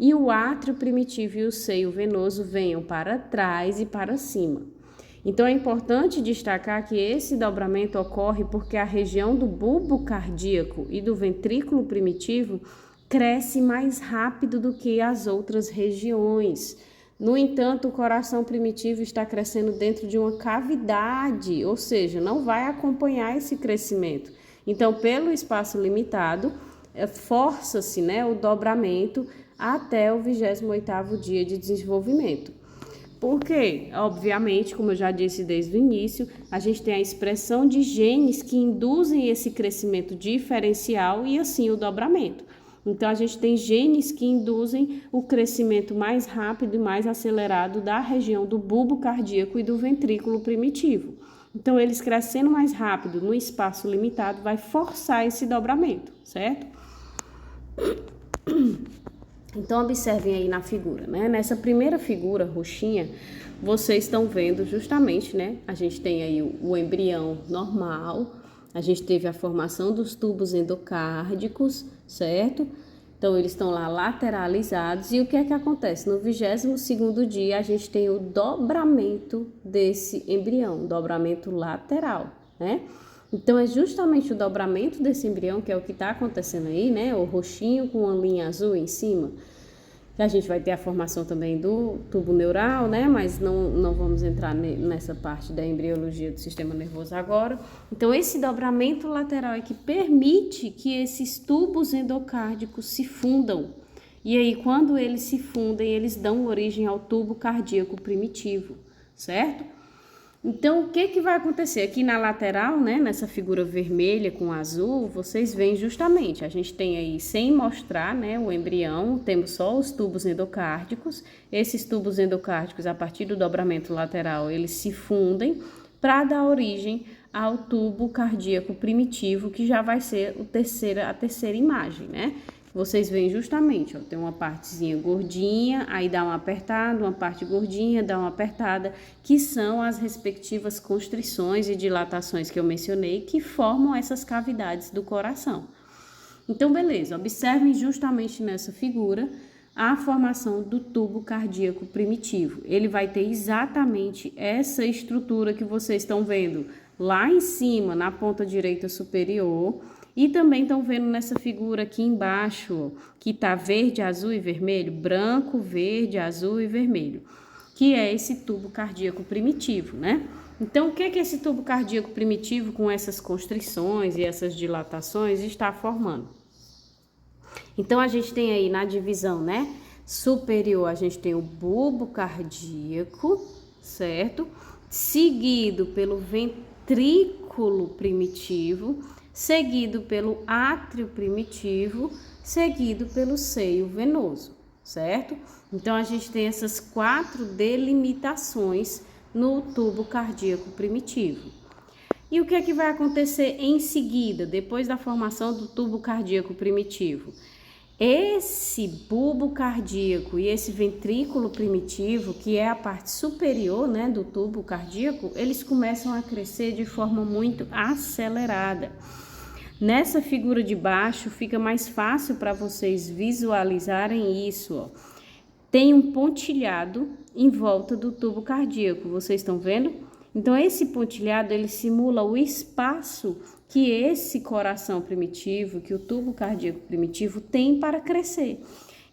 e o átrio primitivo e o seio venoso venham para trás e para cima. Então, é importante destacar que esse dobramento ocorre porque a região do bulbo cardíaco e do ventrículo primitivo cresce mais rápido do que as outras regiões. No entanto, o coração primitivo está crescendo dentro de uma cavidade, ou seja, não vai acompanhar esse crescimento. Então, pelo espaço limitado, força-se, né, o dobramento até o 28º dia de desenvolvimento. Por quê? Obviamente, como eu já disse desde o início, a gente tem a expressão de genes que induzem esse crescimento diferencial e assim o dobramento. Então, a gente tem genes que induzem o crescimento mais rápido e mais acelerado da região do bulbo cardíaco e do ventrículo primitivo. Então, eles crescendo mais rápido no espaço limitado vai forçar esse dobramento, certo? Então, observem aí na figura, né? Nessa primeira figura roxinha, vocês estão vendo justamente, né? A gente tem aí o embrião normal, a gente teve a formação dos tubos endocárdicos, certo? Então, eles estão lá lateralizados. E o que é que acontece? No 22º dia, a gente tem o dobramento desse embrião, dobramento lateral, né? Então, é justamente o dobramento desse embrião, que é o que está acontecendo aí, né? O roxinho com uma linha azul em cima. A gente vai ter a formação também do tubo neural, né? Mas não vamos entrar nessa parte da embriologia do sistema nervoso agora. Então, esse dobramento lateral é que permite que esses tubos endocárdicos se fundam. E aí, quando eles se fundem, eles dão origem ao tubo cardíaco primitivo, certo? Então, o que vai acontecer? Aqui na lateral, né, nessa figura vermelha com azul, vocês veem justamente, a gente tem aí, sem mostrar, né, o embrião, temos só os tubos endocárdicos. Esses tubos endocárdicos, a partir do dobramento lateral, eles se fundem para dar origem ao tubo cardíaco primitivo, que já vai ser a terceira imagem, né? Vocês veem justamente, ó, tem uma partezinha gordinha, aí dá uma apertada, uma parte gordinha, dá uma apertada, que são as respectivas constrições e dilatações que eu mencionei, que formam essas cavidades do coração. Então, beleza, observem justamente nessa figura a formação do tubo cardíaco primitivo. Ele vai ter exatamente essa estrutura que vocês estão vendo lá em cima, na ponta direita superior. E também estão vendo nessa figura aqui embaixo, que está verde, azul e vermelho, branco, verde, azul e vermelho, que é esse tubo cardíaco primitivo, né? Então, o que é que esse tubo cardíaco primitivo, com essas constrições e essas dilatações, está formando? Então, a gente tem aí na divisão, né, superior, a gente tem o bulbo cardíaco, certo? Seguido pelo ventrículo primitivo, seguido pelo átrio primitivo, seguido pelo seio venoso, certo? Então, a gente tem essas 4 delimitações no tubo cardíaco primitivo. E o que é que vai acontecer em seguida, depois da formação do tubo cardíaco primitivo? Esse bulbo cardíaco e esse ventrículo primitivo, que é a parte superior, né, do tubo cardíaco, eles começam a crescer de forma muito acelerada. Nessa figura de baixo fica mais fácil para vocês visualizarem isso, ó. Tem um pontilhado em volta do tubo cardíaco, vocês estão vendo? Então, esse pontilhado, ele simula o espaço que esse coração primitivo, que o tubo cardíaco primitivo tem para crescer.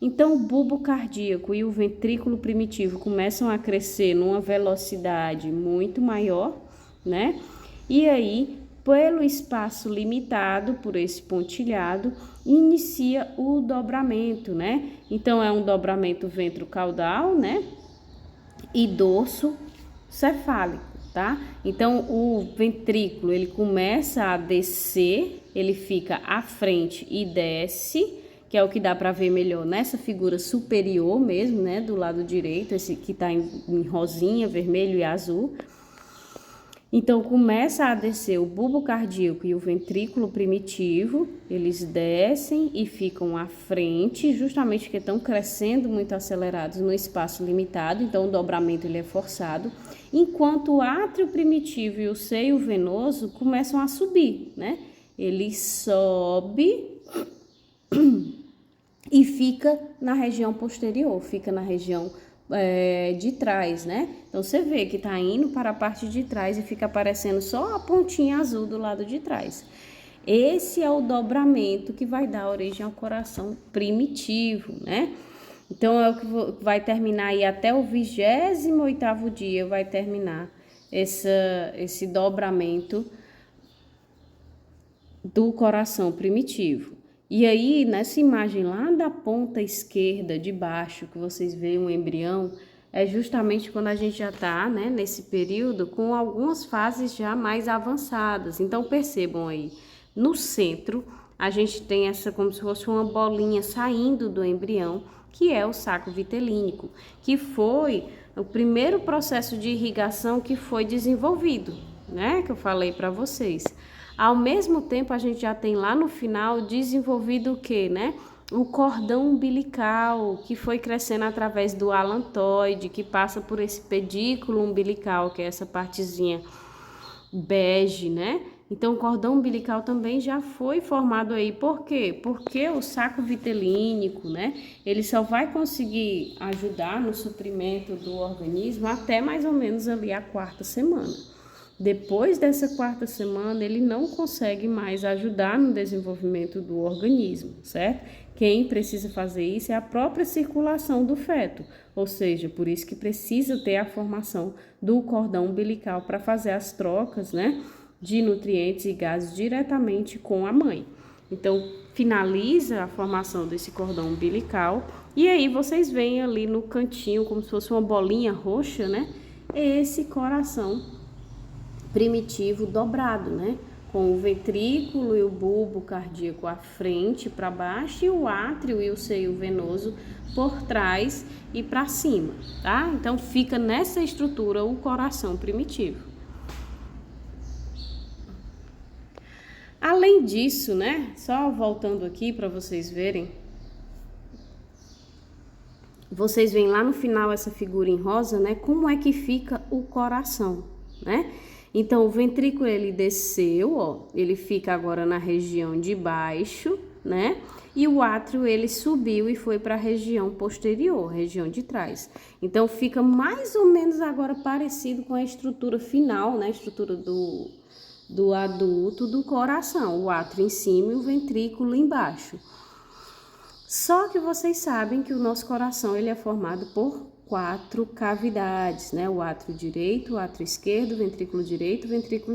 Então, o bulbo cardíaco e o ventrículo primitivo começam a crescer numa velocidade muito maior, né? E aí, pelo espaço limitado por esse pontilhado, inicia o dobramento, né? Então, é um dobramento ventrocaudal, né? E dorso cefálico, tá? Então, o ventrículo, ele começa a descer, ele fica à frente e desce, que é o que dá para ver melhor nessa figura superior mesmo, né? Do lado direito, esse que tá em rosinha, vermelho e azul. Então, começa a descer o bulbo cardíaco e o ventrículo primitivo, eles descem e ficam à frente, justamente porque estão crescendo muito acelerados no espaço limitado, então o dobramento ele é forçado, enquanto o átrio primitivo e o seio venoso começam a subir, né? Ele sobe e fica na região posterior, fica na região de trás, né? Então, você vê que tá indo para a parte de trás e fica aparecendo só a pontinha azul do lado de trás. Esse é o dobramento que vai dar origem ao coração primitivo, né? Então, é o que vai terminar aí até o 28º dia, vai terminar esse dobramento do coração primitivo. E aí, nessa imagem lá da ponta esquerda de baixo, que vocês veem um embrião, é justamente quando a gente já está, né, nesse período com algumas fases já mais avançadas. Então, percebam aí, no centro, a gente tem essa como se fosse uma bolinha saindo do embrião, que é o saco vitelínico, que foi o primeiro processo de irrigação que foi desenvolvido, né, que eu falei para vocês. Ao mesmo tempo, a gente já tem lá no final desenvolvido o quê, né? O cordão umbilical, que foi crescendo através do alantoide, que passa por esse pedículo umbilical, que é essa partezinha bege, né? Então, o cordão umbilical também já foi formado aí. Por quê? Porque o saco vitelínico, né? Ele só vai conseguir ajudar no suprimento do organismo até mais ou menos ali a 4ª semana. Depois dessa 4ª semana, ele não consegue mais ajudar no desenvolvimento do organismo, certo? Quem precisa fazer isso é a própria circulação do feto, ou seja, por isso que precisa ter a formação do cordão umbilical para fazer as trocas, né, de nutrientes e gases diretamente com a mãe. Então, finaliza a formação desse cordão umbilical e aí vocês veem ali no cantinho, como se fosse uma bolinha roxa, né, esse coração primitivo dobrado, né? Com o ventrículo e o bulbo cardíaco à frente para baixo e o átrio e o seio venoso por trás e para cima, tá? Então fica nessa estrutura o coração primitivo. Além disso, né? Só voltando aqui para vocês verem. Vocês veem lá no final essa figura em rosa, né? Como é que fica o coração, né? Então, o ventrículo, ele desceu, ó, ele fica agora na região de baixo, né? E o átrio, ele subiu e foi para a região posterior, região de trás. Então, fica mais ou menos agora parecido com a estrutura final, né? A estrutura do adulto do coração, o átrio em cima e o ventrículo embaixo. Só que vocês sabem que o nosso coração, ele é formado por 4 cavidades, né? O átrio direito, o átrio esquerdo, o ventrículo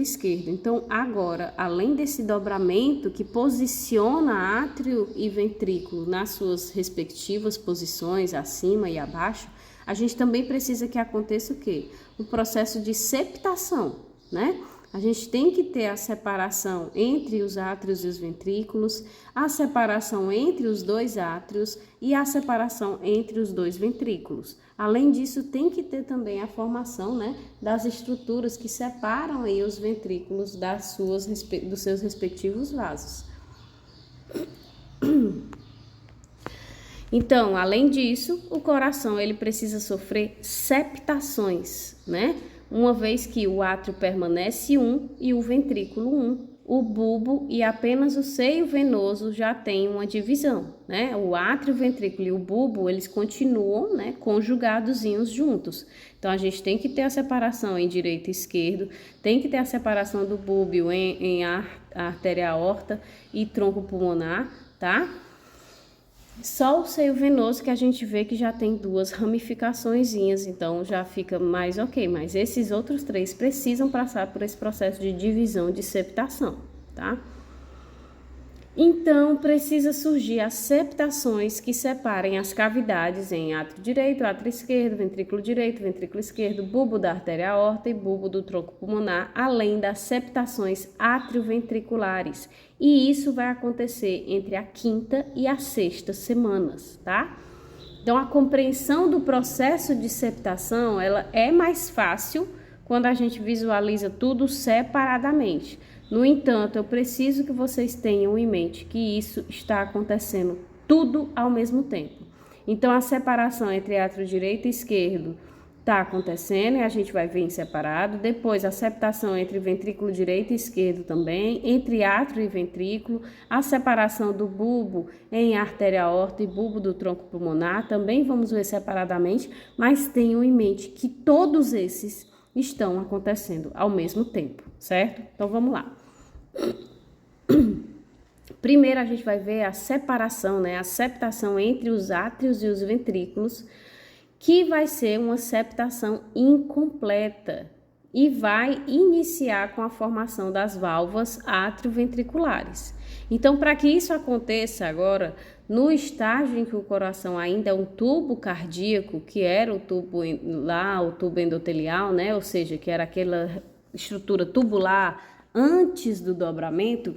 esquerdo. Então, agora, além desse dobramento que posiciona átrio e ventrículo nas suas respectivas posições, acima e abaixo, a gente também precisa que aconteça o quê? O processo de septação, né? A gente tem que ter a separação entre os átrios e os ventrículos, a separação entre os dois átrios e a separação entre os dois ventrículos. Além disso, tem que ter também a formação, né, das estruturas que separam aí os ventrículos dos seus respectivos vasos. Então, além disso, o coração ele precisa sofrer septações, né? Uma vez que o átrio permanece 1 e o ventrículo 1, o bulbo e apenas o seio venoso já tem uma divisão, né? O átrio, o ventrículo e o bulbo, eles continuam, né, conjugadozinhos juntos. Então, a gente tem que ter a separação em direito e esquerdo, tem que ter a separação do bulbo em artéria aorta e tronco pulmonar, tá? Só o seio venoso que a gente vê que já tem 2 ramificaçõezinhas, então já fica mais ok, mas esses outros 3 precisam passar por esse processo de divisão, de septação, tá? Então, precisa surgir as septações que separem as cavidades em átrio direito, átrio esquerdo, ventrículo esquerdo, bulbo da artéria aorta e bulbo do tronco pulmonar, além das septações atrioventriculares. E isso vai acontecer entre a 5ª e a 6ª semanas, tá? Então, a compreensão do processo de septação, ela é mais fácil quando a gente visualiza tudo separadamente. No entanto, eu preciso que vocês tenham em mente que isso está acontecendo tudo ao mesmo tempo. Então, a separação entre átrio direito e esquerdo está acontecendo e a gente vai ver em separado. Depois, a septação entre ventrículo direito e esquerdo também, entre átrio e ventrículo. A separação do bulbo em artéria aorta e bulbo do tronco pulmonar, também vamos ver separadamente, mas tenham em mente que todos esses estão acontecendo ao mesmo tempo, certo? Então, vamos lá. Primeiro a gente vai ver a separação, né? A septação entre os átrios e os ventrículos, que vai ser uma septação incompleta e vai iniciar com a formação das válvulas atrioventriculares. Então, para que isso aconteça agora, no estágio em que o coração ainda é um tubo cardíaco, que era o tubo lá, o tubo endotelial, né? Ou seja, que era aquela estrutura tubular antes do dobramento,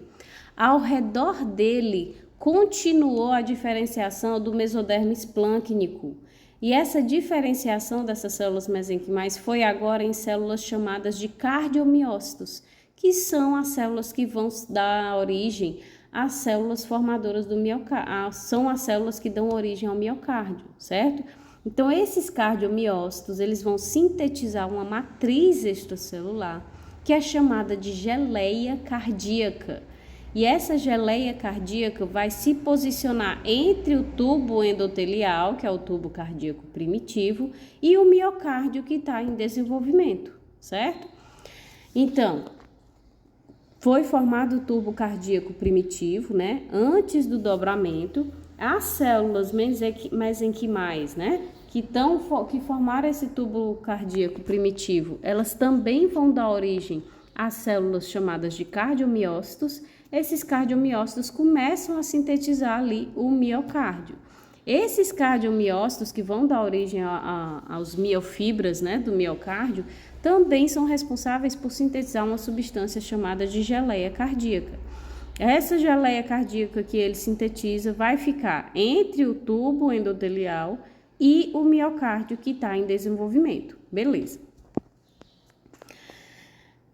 ao redor dele continuou a diferenciação do mesodermo esplâncnico. E essa diferenciação dessas células mesenquimais foi agora em células chamadas de cardiomiócitos, que são as células que vão dar origem às células formadoras do miocárdio, são as células que dão origem ao miocárdio, certo? Então, esses cardiomiócitos, eles vão sintetizar uma matriz extracelular, que é chamada de geleia cardíaca. E essa geleia cardíaca vai se posicionar entre o tubo endotelial, que é o tubo cardíaco primitivo, e o miocárdio, que está em desenvolvimento, certo? Então, foi formado o tubo cardíaco primitivo, né? Antes do dobramento, as células mesenquimais, né? Que formaram esse tubo cardíaco primitivo, elas também vão dar origem às células chamadas de cardiomiócitos. Esses cardiomiócitos começam a sintetizar ali o miocárdio. Esses cardiomiócitos que vão dar origem aos miofibras, né, do miocárdio, também são responsáveis por sintetizar uma substância chamada de geleia cardíaca. Essa geleia cardíaca que ele sintetiza vai ficar entre o tubo endotelial e o miocárdio que está em desenvolvimento. Beleza.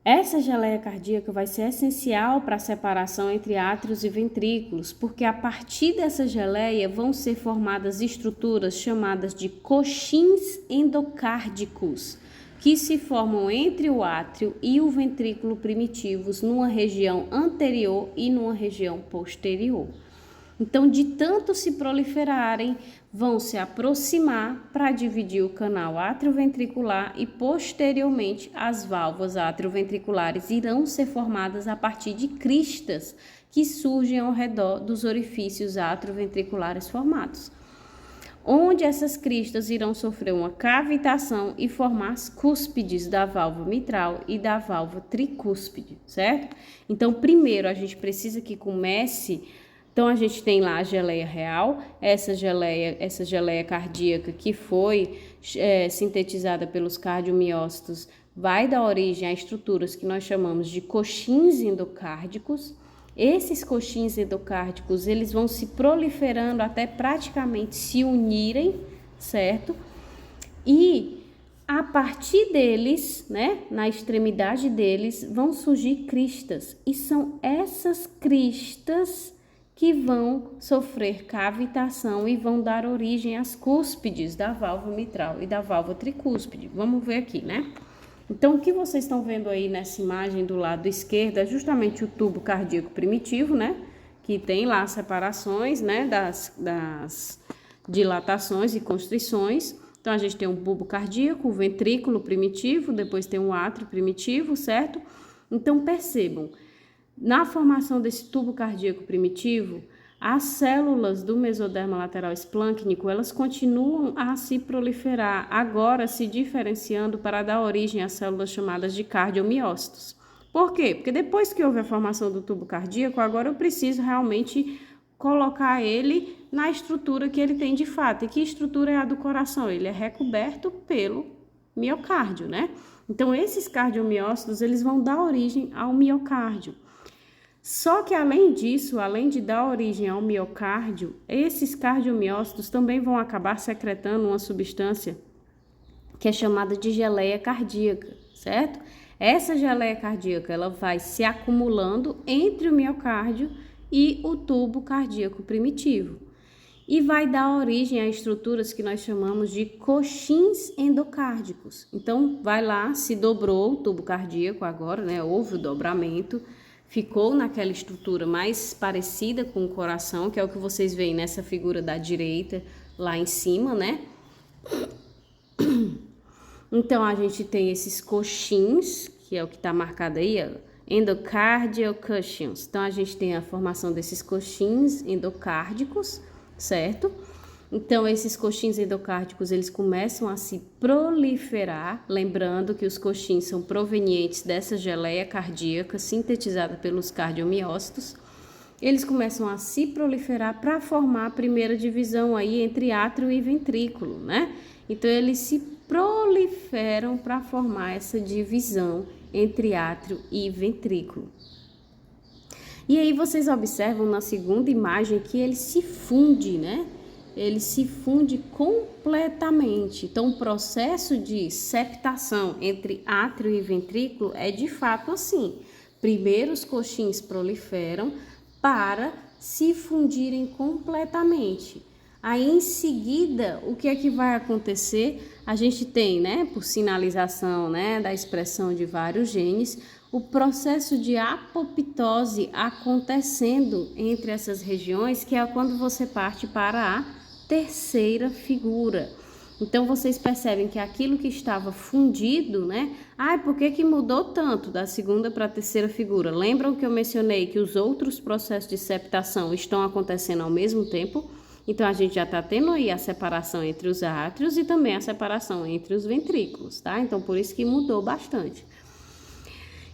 Essa geleia cardíaca vai ser essencial para a separação entre átrios e ventrículos, porque a partir dessa geleia vão ser formadas estruturas chamadas de coxins endocárdicos, que se formam entre o átrio e o ventrículo primitivos numa região anterior e numa região posterior. Então, de tanto se proliferarem, vão se aproximar para dividir o canal atrioventricular e, posteriormente, as válvulas atrioventriculares irão ser formadas a partir de cristas que surgem ao redor dos orifícios atrioventriculares formados. onde essas cristas irão sofrer uma cavitação e formar as cúspides da válvula mitral e da válvula tricúspide, certo? Então, primeiro a gente precisa que comece. Então, a gente tem lá a geleia real, essa geleia cardíaca que foi sintetizada pelos cardiomiócitos, vai dar origem a estruturas que nós chamamos de coxins endocárdicos. Esses coxins endocárdicos, eles vão se proliferando até praticamente se unirem, certo? E a partir deles, né, na extremidade deles, vão surgir cristas. E são essas cristas que vão sofrer cavitação e vão dar origem às cúspides da válvula mitral e da válvula tricúspide. Vamos ver aqui, né? Então, o que vocês estão vendo aí nessa imagem do lado esquerdo é justamente o tubo cardíaco primitivo, né? Que tem lá as separações, né? Das dilatações e constrições. Então, a gente tem um bulbo cardíaco, o ventrículo primitivo, depois tem um átrio primitivo, certo? Então, percebam, na formação desse tubo cardíaco primitivo, as células do mesoderma lateral esplâncnico, elas continuam a se proliferar, agora se diferenciando para dar origem às células chamadas de cardiomiócitos. Por quê? Porque depois que houve a formação do tubo cardíaco, agora eu preciso realmente colocar ele na estrutura que ele tem de fato. E que estrutura é a do coração? Ele é recoberto pelo miocárdio, né? Então, esses cardiomiócitos, eles vão dar origem ao miocárdio. Só que além disso, além de dar origem ao miocárdio, esses cardiomiócitos também vão acabar secretando uma substância que é chamada de geleia cardíaca, certo? Essa geleia cardíaca, ela vai se acumulando entre o miocárdio e o tubo cardíaco primitivo e vai dar origem a estruturas que nós chamamos de coxins endocárdicos. Então, vai lá, se dobrou o tubo cardíaco agora, né? Houve o dobramento, ficou naquela estrutura mais parecida com o coração, que é o que vocês veem nessa figura da direita, lá em cima, né? Então, a gente tem esses coxins, que é o que está marcado aí, ó, endocardial cushions. Então, a gente tem a formação desses coxins endocárdicos, certo? Então, esses coxins endocárdicos, eles começam a se proliferar, lembrando que os coxins são provenientes dessa geleia cardíaca sintetizada pelos cardiomiócitos. Eles começam a se proliferar para formar a primeira divisão aí entre átrio e ventrículo, né? Então, eles se proliferam para formar essa divisão entre átrio e ventrículo. E aí, vocês observam na segunda imagem que ele se funde, né? Ele se funde completamente. Então, o processo de septação entre átrio e ventrículo é de fato assim. Primeiro, os coxins proliferam para se fundirem completamente. Aí, em seguida, o que é que vai acontecer? A gente tem, né, por sinalização, né, da expressão de vários genes, o processo de apoptose acontecendo entre essas regiões, que é quando você parte para a terceira figura. Então, vocês percebem que aquilo que estava fundido, né? Por que mudou tanto da segunda para a terceira figura? Lembram que eu mencionei que os outros processos de septação estão acontecendo ao mesmo tempo? Então, a gente já está tendo aí a separação entre os átrios e também a separação entre os ventrículos, tá? Então, por isso que mudou bastante.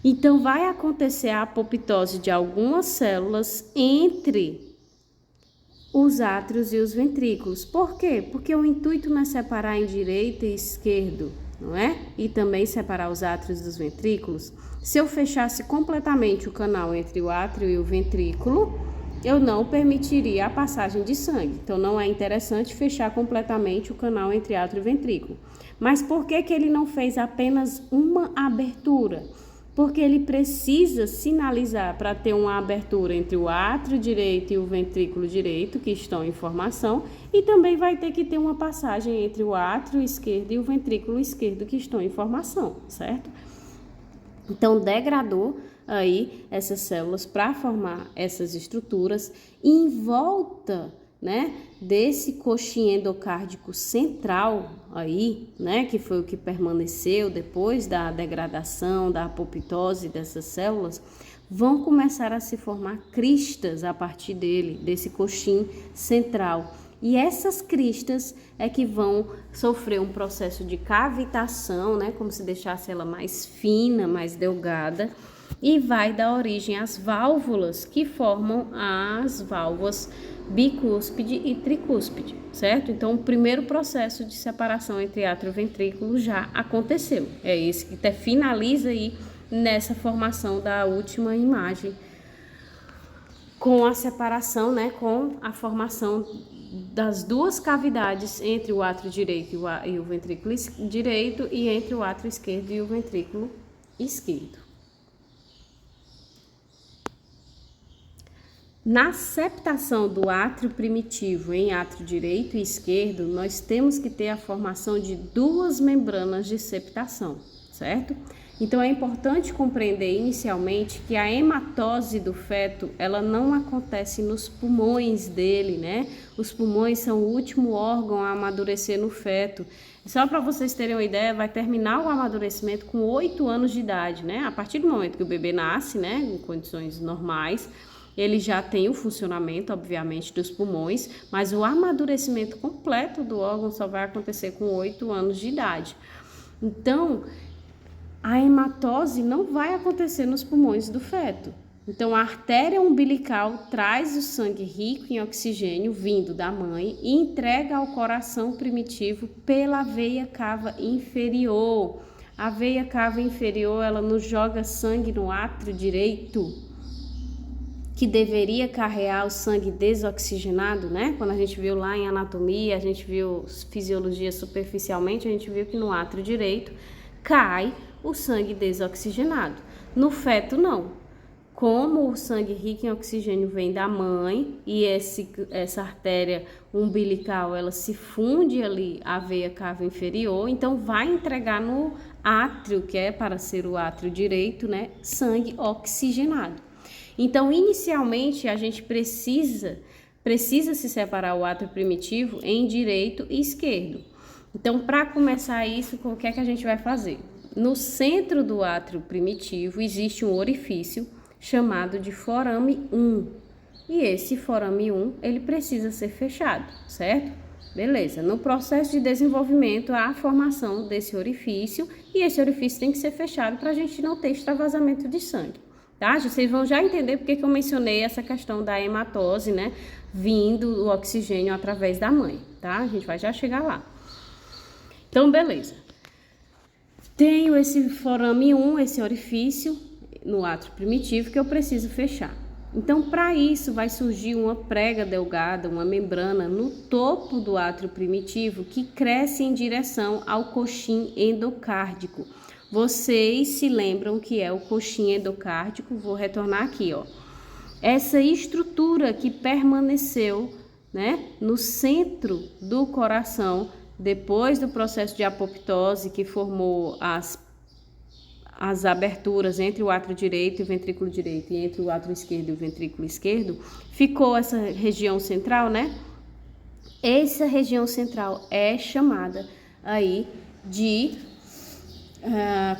Então, vai acontecer a apoptose de algumas células entre os átrios e os ventrículos. Por quê? Porque o intuito não é separar em direita e esquerdo, não é? E também separar os átrios dos ventrículos. Se eu fechasse completamente o canal entre o átrio e o ventrículo, eu não permitiria a passagem de sangue. Então, não é interessante fechar completamente o canal entre átrio e ventrículo. Mas por que ele não fez apenas uma abertura? Porque ele precisa sinalizar para ter uma abertura entre o átrio direito e o ventrículo direito, que estão em formação, e também vai ter que ter uma passagem entre o átrio esquerdo e o ventrículo esquerdo, que estão em formação, certo? Então, degradou aí essas células para formar essas estruturas em volta, né, desse coxim endocárdico central aí, né, que foi o que permaneceu depois da degradação, da apoptose dessas células, vão começar a se formar cristas a partir dele, desse coxim central. E essas cristas é que vão sofrer um processo de cavitação, né, como se deixasse ela mais fina, mais delgada, e vai dar origem às válvulas que formam as válvulas bicúspide e tricúspide, certo? Então, o primeiro processo de separação entre átrio e ventrículo já aconteceu. É esse que até finaliza aí nessa formação da última imagem, com a separação, né, com a formação das duas cavidades entre o átrio direito e o ventrículo direito e entre o átrio esquerdo e o ventrículo esquerdo. Na septação do átrio primitivo em átrio direito e esquerdo, nós temos que ter a formação de duas membranas de septação, certo? Então, é importante compreender inicialmente que a hematose do feto, ela não acontece nos pulmões dele, né? Os pulmões são o último órgão a amadurecer no feto. Só para vocês terem uma ideia, vai terminar o amadurecimento com 8 anos de idade, né? A partir do momento que o bebê nasce, né, em condições normais, ele já tem o funcionamento, obviamente, dos pulmões, mas o amadurecimento completo do órgão só vai acontecer com 8 anos de idade. Então, a hematose não vai acontecer nos pulmões do feto. Então, a artéria umbilical traz o sangue rico em oxigênio vindo da mãe e entrega ao coração primitivo pela veia cava inferior. A veia cava inferior, ela nos joga sangue no átrio direito, que deveria carregar o sangue desoxigenado, né? Quando a gente viu lá em anatomia, a gente viu fisiologia superficialmente, a gente viu que no átrio direito cai o sangue desoxigenado. No feto, não. Como o sangue rico em oxigênio vem da mãe e essa artéria umbilical, ela se funde ali à veia cava inferior, então vai entregar no átrio, que é para ser o átrio direito, né? Sangue oxigenado. Então, inicialmente, a gente precisa se separar o átrio primitivo em direito e esquerdo. Então, para começar isso, o que é que a gente vai fazer? No centro do átrio primitivo existe um orifício chamado de forame 1. E esse forame 1, ele precisa ser fechado, certo? Beleza. No processo de desenvolvimento, há a formação desse orifício e esse orifício tem que ser fechado para a gente não ter extravasamento de sangue. Tá? Vocês vão já entender porque que eu mencionei essa questão da hematose, né? Vindo o oxigênio através da mãe, tá? A gente vai já chegar lá. Então, beleza. Tenho esse forame 1, esse orifício no átrio primitivo que eu preciso fechar. Então, para isso, vai surgir uma prega delgada, uma membrana no topo do átrio primitivo que cresce em direção ao coxim endocárdico. Vocês se lembram que é o coxim endocárdico? Vou retornar aqui, ó. Essa estrutura que permaneceu, né, no centro do coração, depois do processo de apoptose que formou as aberturas entre o átrio direito e o ventrículo direito e entre o átrio esquerdo e o ventrículo esquerdo, ficou essa região central, né? Essa região central é chamada aí de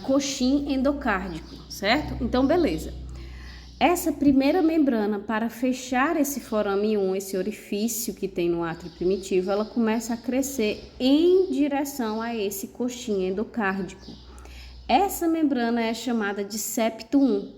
coxim endocárdico, certo? Então, beleza. Essa primeira membrana, para fechar esse forame 1, esse orifício que tem no átrio primitivo, ela começa a crescer em direção a esse coxim endocárdico. Essa membrana é chamada de septo 1.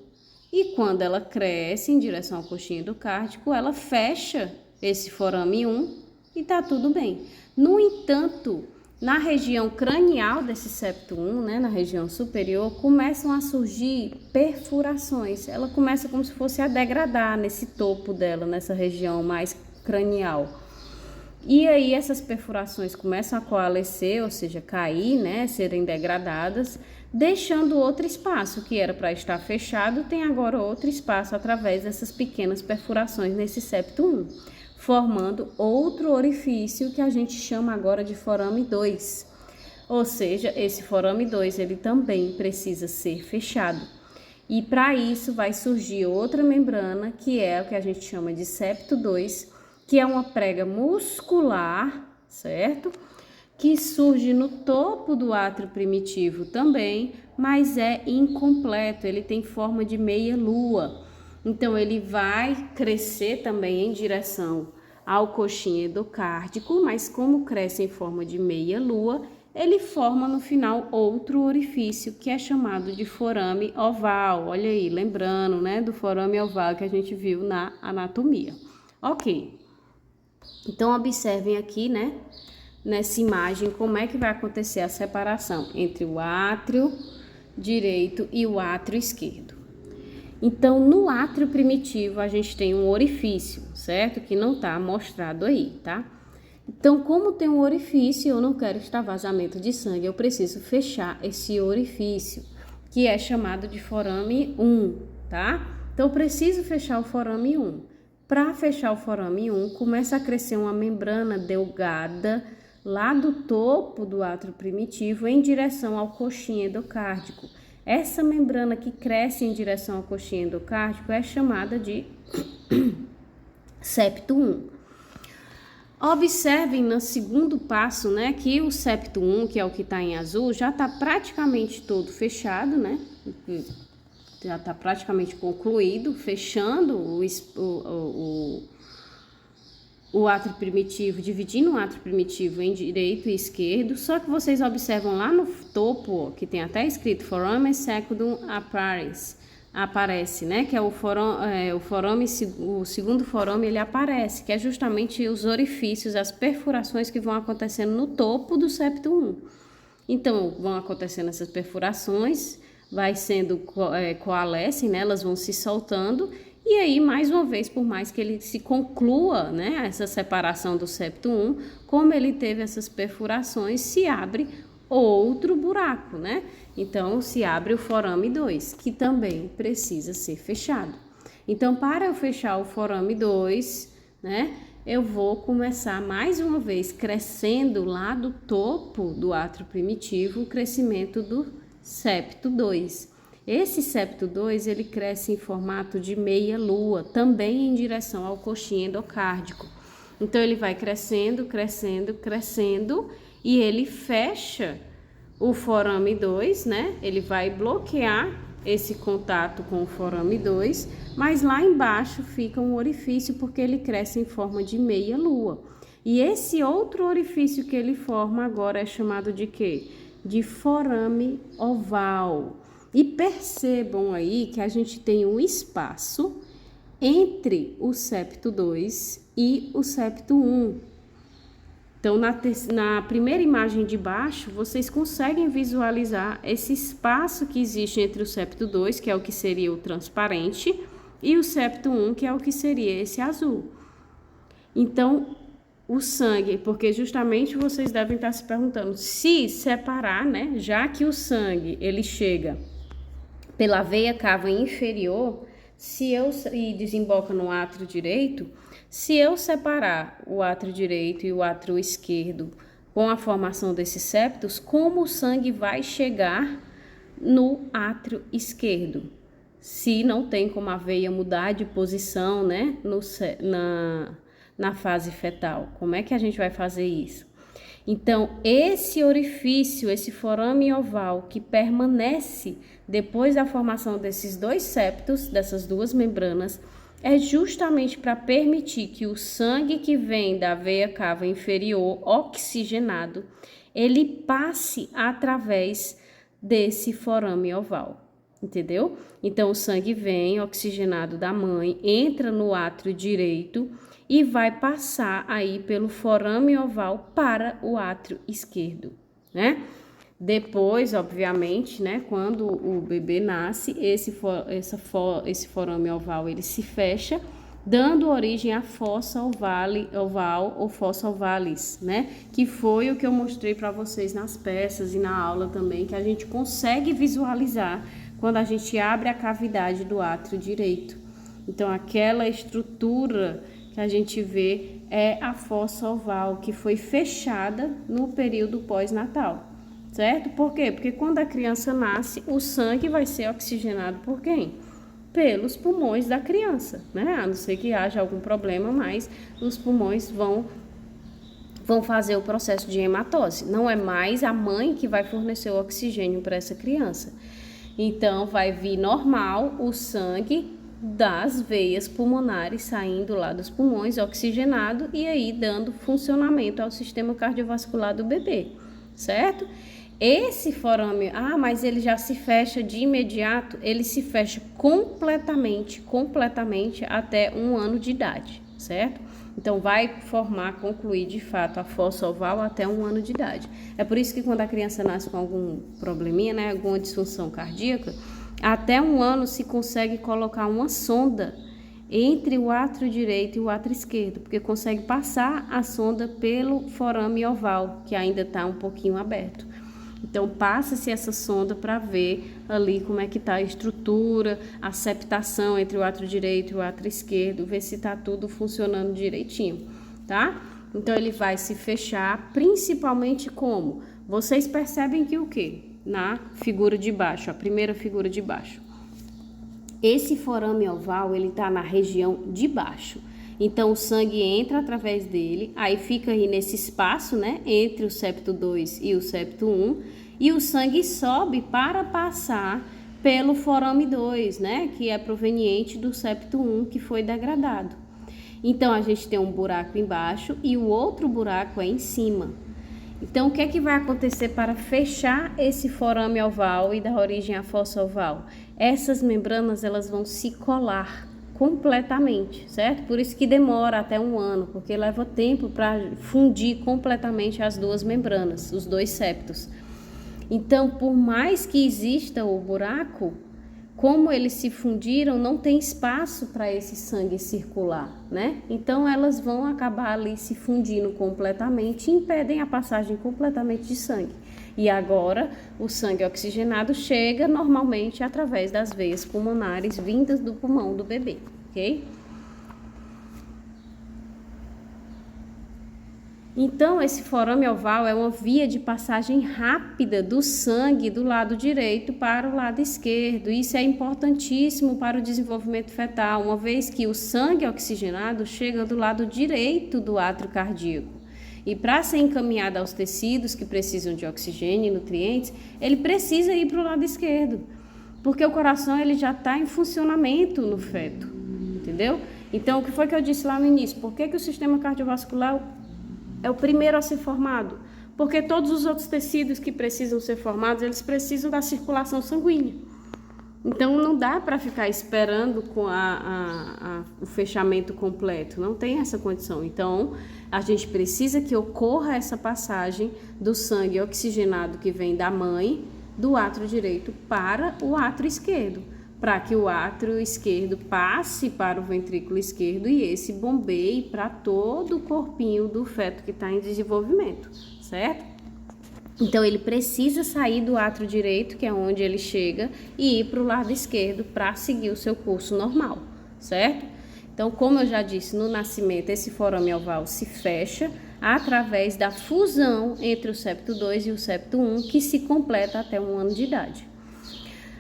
E quando ela cresce em direção ao coxim endocárdico, ela fecha esse forame 1 e tá tudo bem. No entanto, na região cranial desse septo 1, né, na região superior, começam a surgir perfurações. Ela começa como se fosse a degradar nesse topo dela, nessa região mais cranial. E aí essas perfurações começam a coalescer, ou seja, cair, né, serem degradadas, deixando outro espaço que era para estar fechado, tem agora outro espaço através dessas pequenas perfurações nesse septo 1. Formando outro orifício que a gente chama agora de forame 2. Ou seja, esse forame 2 ele também precisa ser fechado. E para isso vai surgir outra membrana, que é o que a gente chama de septo 2, que é uma prega muscular, certo? Que surge no topo do átrio primitivo também, mas é incompleto, ele tem forma de meia-lua. Então, ele vai crescer também em direção ao coxim endocárdico, mas como cresce em forma de meia-lua, ele forma no final outro orifício que é chamado de forame oval. Olha aí, lembrando, né, do forame oval que a gente viu na anatomia. Ok. Então, observem aqui, né, nessa imagem, como é que vai acontecer a separação entre o átrio direito e o átrio esquerdo. Então, no átrio primitivo, a gente tem um orifício, certo? Que não está mostrado aí, tá? Então, como tem um orifício, eu não quero extravasamento de sangue, eu preciso fechar esse orifício, que é chamado de forame 1, tá? Então, eu preciso fechar o forame 1. Para fechar o forame 1, começa a crescer uma membrana delgada lá do topo do átrio primitivo em direção ao coxim endocárdico. Essa membrana que cresce em direção ao coxim endocárdico é chamada de septo 1. Observem no segundo passo, né, que o septo 1, que é o que está em azul, já está praticamente todo fechado, né? Já está praticamente concluído, fechando o átrio primitivo, dividindo o átrio primitivo em direito e esquerdo, só que vocês observam lá no topo, ó, que tem até escrito foramen secundum aparece, né, que é o segundo forame, ele aparece, que é justamente os orifícios, as perfurações que vão acontecendo no topo do septo 1. Então, vão acontecendo essas perfurações, vai sendo, coalescem, né, elas vão se soltando, e aí, mais uma vez, por mais que ele se conclua, né, essa separação do septo 1, como ele teve essas perfurações, se abre outro buraco, né? Então, se abre o forame 2, que também precisa ser fechado. Então, para eu fechar o forame 2, né, eu vou começar mais uma vez crescendo lá do topo do átrio primitivo, o crescimento do septo 2. Esse septo 2, ele cresce em formato de meia-lua, também em direção ao coxim endocárdico. Então, ele vai crescendo, crescendo, crescendo, e ele fecha o forame 2, né? Ele vai bloquear esse contato com o forame 2, mas lá embaixo fica um orifício porque ele cresce em forma de meia-lua. E esse outro orifício que ele forma agora é chamado de quê? De forame oval. E percebam aí que a gente tem um espaço entre o septo 2 e o septo 1. Então, na primeira imagem de baixo, vocês conseguem visualizar esse espaço que existe entre o septo 2, que é o que seria o transparente, e o septo 1, que é o que seria esse azul. Então, o sangue, porque justamente vocês devem estar se perguntando, se separar, né, já que o sangue, ele chega pela veia cava inferior, e desemboca no átrio direito, se eu separar o átrio direito e o átrio esquerdo com a formação desses septos, como o sangue vai chegar no átrio esquerdo? Se não tem como a veia mudar de posição, né, na fase fetal, como é que a gente vai fazer isso? Então, esse orifício, esse forame oval que permanece depois da formação desses dois septos, dessas duas membranas, é justamente para permitir que o sangue que vem da veia cava inferior, oxigenado, ele passe através desse forame oval, entendeu? Então, o sangue vem oxigenado da mãe, entra no átrio direito e vai passar aí pelo forame oval para o átrio esquerdo, né? Depois, obviamente, né, quando o bebê nasce, esse forame oval ele se fecha, dando origem à fossa oval ou fossa ovalis, né? Que foi o que eu mostrei para vocês nas peças e na aula também, que a gente consegue visualizar quando a gente abre a cavidade do átrio direito. Então, aquela estrutura que a gente vê é a fossa oval, que foi fechada no período pós-natal. Certo? Por quê? Porque quando a criança nasce, o sangue vai ser oxigenado por quem? Pelos pulmões da criança, né? A não ser que haja algum problema, mas os pulmões vão fazer o processo de hematose. Não é mais a mãe que vai fornecer o oxigênio para essa criança. Então, vai vir normal o sangue das veias pulmonares saindo lá dos pulmões, oxigenado, e aí dando funcionamento ao sistema cardiovascular do bebê, certo? Esse forame, mas ele já se fecha de imediato, ele se fecha completamente até 1 ano de idade, certo? Então, vai concluir de fato a fossa oval até 1 ano de idade. É por isso que quando a criança nasce com algum probleminha, né, alguma disfunção cardíaca, até 1 ano se consegue colocar uma sonda entre o átrio direito e o átrio esquerdo, porque consegue passar a sonda pelo forame oval, que ainda está um pouquinho aberto. Então, passa-se essa sonda para ver ali como é que está a estrutura, a septação entre o átrio direito e o átrio esquerdo, ver se está tudo funcionando direitinho, tá? Então, ele vai se fechar principalmente como? Vocês percebem que o quê? Na figura de baixo, a primeira figura de baixo. Esse forame oval, ele está na região de baixo. Então, o sangue entra através dele, aí fica aí nesse espaço, né, entre o septo 2 e o septo 1, e o sangue sobe para passar pelo forame 2, né, que é proveniente do septo 1, que foi degradado. Então, a gente tem um buraco embaixo e o outro buraco é em cima. Então, o que é que vai acontecer para fechar esse forame oval e dar origem à fossa oval? Essas membranas, elas vão se colar completamente, certo? Por isso que demora até 1 ano, porque leva tempo para fundir completamente as duas membranas, os dois septos. Então, por mais que exista o buraco, como eles se fundiram, não tem espaço para esse sangue circular, né? Então, elas vão acabar ali se fundindo completamente e impedem a passagem completamente de sangue. E agora, o sangue oxigenado chega normalmente através das veias pulmonares vindas do pulmão do bebê, ok? Então, esse forame oval é uma via de passagem rápida do sangue do lado direito para o lado esquerdo. Isso é importantíssimo para o desenvolvimento fetal, uma vez que o sangue oxigenado chega do lado direito do átrio cardíaco. E para ser encaminhado aos tecidos que precisam de oxigênio e nutrientes, ele precisa ir para o lado esquerdo, porque o coração ele já está em funcionamento no feto, entendeu? Então, o que foi que eu disse lá no início? Por que o sistema cardiovascular é o primeiro a ser formado? Porque todos os outros tecidos que precisam ser formados, eles precisam da circulação sanguínea. Então, não dá para ficar esperando com o fechamento completo, não tem essa condição. Então, a gente precisa que ocorra essa passagem do sangue oxigenado que vem da mãe, do átrio direito para o átrio esquerdo, para que o átrio esquerdo passe para o ventrículo esquerdo e esse bombeie para todo o corpinho do feto que está em desenvolvimento, certo? Então, ele precisa sair do átrio direito, que é onde ele chega, e ir para o lado esquerdo para seguir o seu curso normal, certo? Então, como eu já disse, no nascimento, esse forame oval se fecha através da fusão entre o septo 2 e o septo 1, que se completa até 1 ano de idade.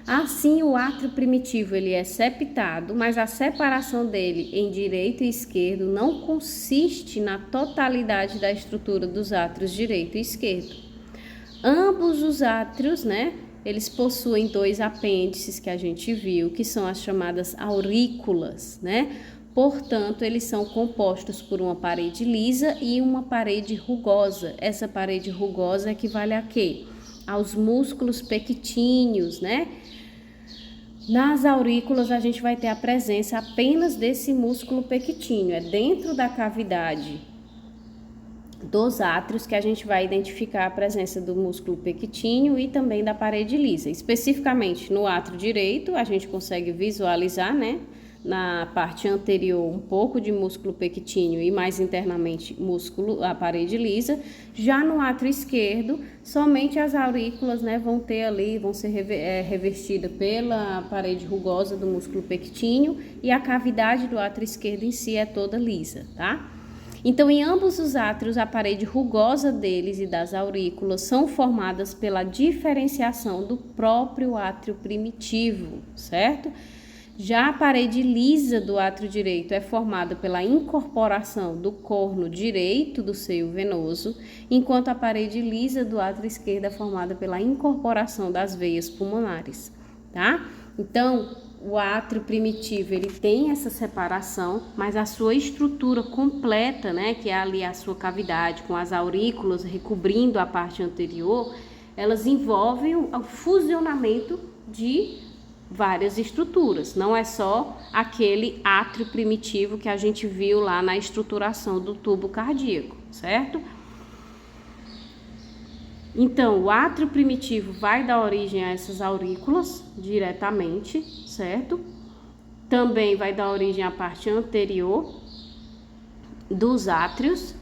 Assim, o átrio primitivo ele é septado, mas a separação dele em direito e esquerdo não consiste na totalidade da estrutura dos átrios direito e esquerdo. Ambos os átrios, né, eles possuem 2 apêndices que a gente viu, que são as chamadas aurículas, né? Portanto, eles são compostos por uma parede lisa e uma parede rugosa. Essa parede rugosa equivale a quê? Aos músculos pectíneos, né? Nas aurículas, a gente vai ter a presença apenas desse músculo pectíneo. É dentro da cavidade dos átrios que a gente vai identificar a presença do músculo pectíneo e também da parede lisa. Especificamente no átrio direito, a gente consegue visualizar, né, na parte anterior um pouco de músculo pectíneo e mais internamente a parede lisa. Já no átrio esquerdo, somente as aurículas, né, vão ser revestidas pela parede rugosa do músculo pectíneo e a cavidade do átrio esquerdo em si é toda lisa, tá? Então, em ambos os átrios, a parede rugosa deles e das aurículas são formadas pela diferenciação do próprio átrio primitivo, certo? Já a parede lisa do átrio direito é formada pela incorporação do corno direito do seio venoso, enquanto a parede lisa do átrio esquerdo é formada pela incorporação das veias pulmonares, tá? Então, o átrio primitivo, ele tem essa separação, mas a sua estrutura completa, né, que é ali a sua cavidade com as aurículas recobrindo a parte anterior, elas envolvem o fusionamento de várias estruturas. Não é só aquele átrio primitivo que a gente viu lá na estruturação do tubo cardíaco, certo? Então, o átrio primitivo vai dar origem a essas aurículas diretamente, certo? Também vai dar origem à parte anterior dos átrios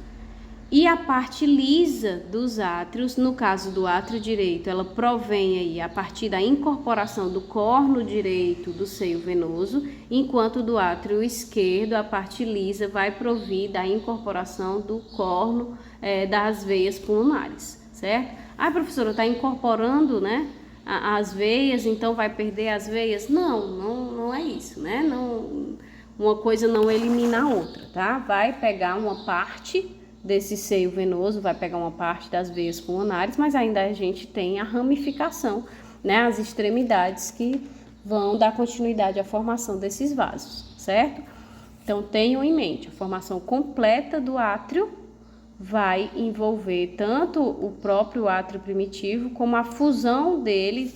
e a parte lisa dos átrios, no caso do átrio direito, ela provém aí a partir da incorporação do corno direito do seio venoso, enquanto do átrio esquerdo, a parte lisa vai provir da incorporação do corno das veias pulmonares, certo? Ah, professora, está incorporando, né, as veias, então vai perder as veias? Não é isso, né? Não, uma coisa não elimina a outra, tá? Vai pegar uma parte desse seio venoso, vai pegar uma parte das veias pulmonares, mas ainda a gente tem a ramificação, né, as extremidades que vão dar continuidade à formação desses vasos, certo? Então tenham em mente, a formação completa do átrio vai envolver tanto o próprio átrio primitivo, como a fusão dele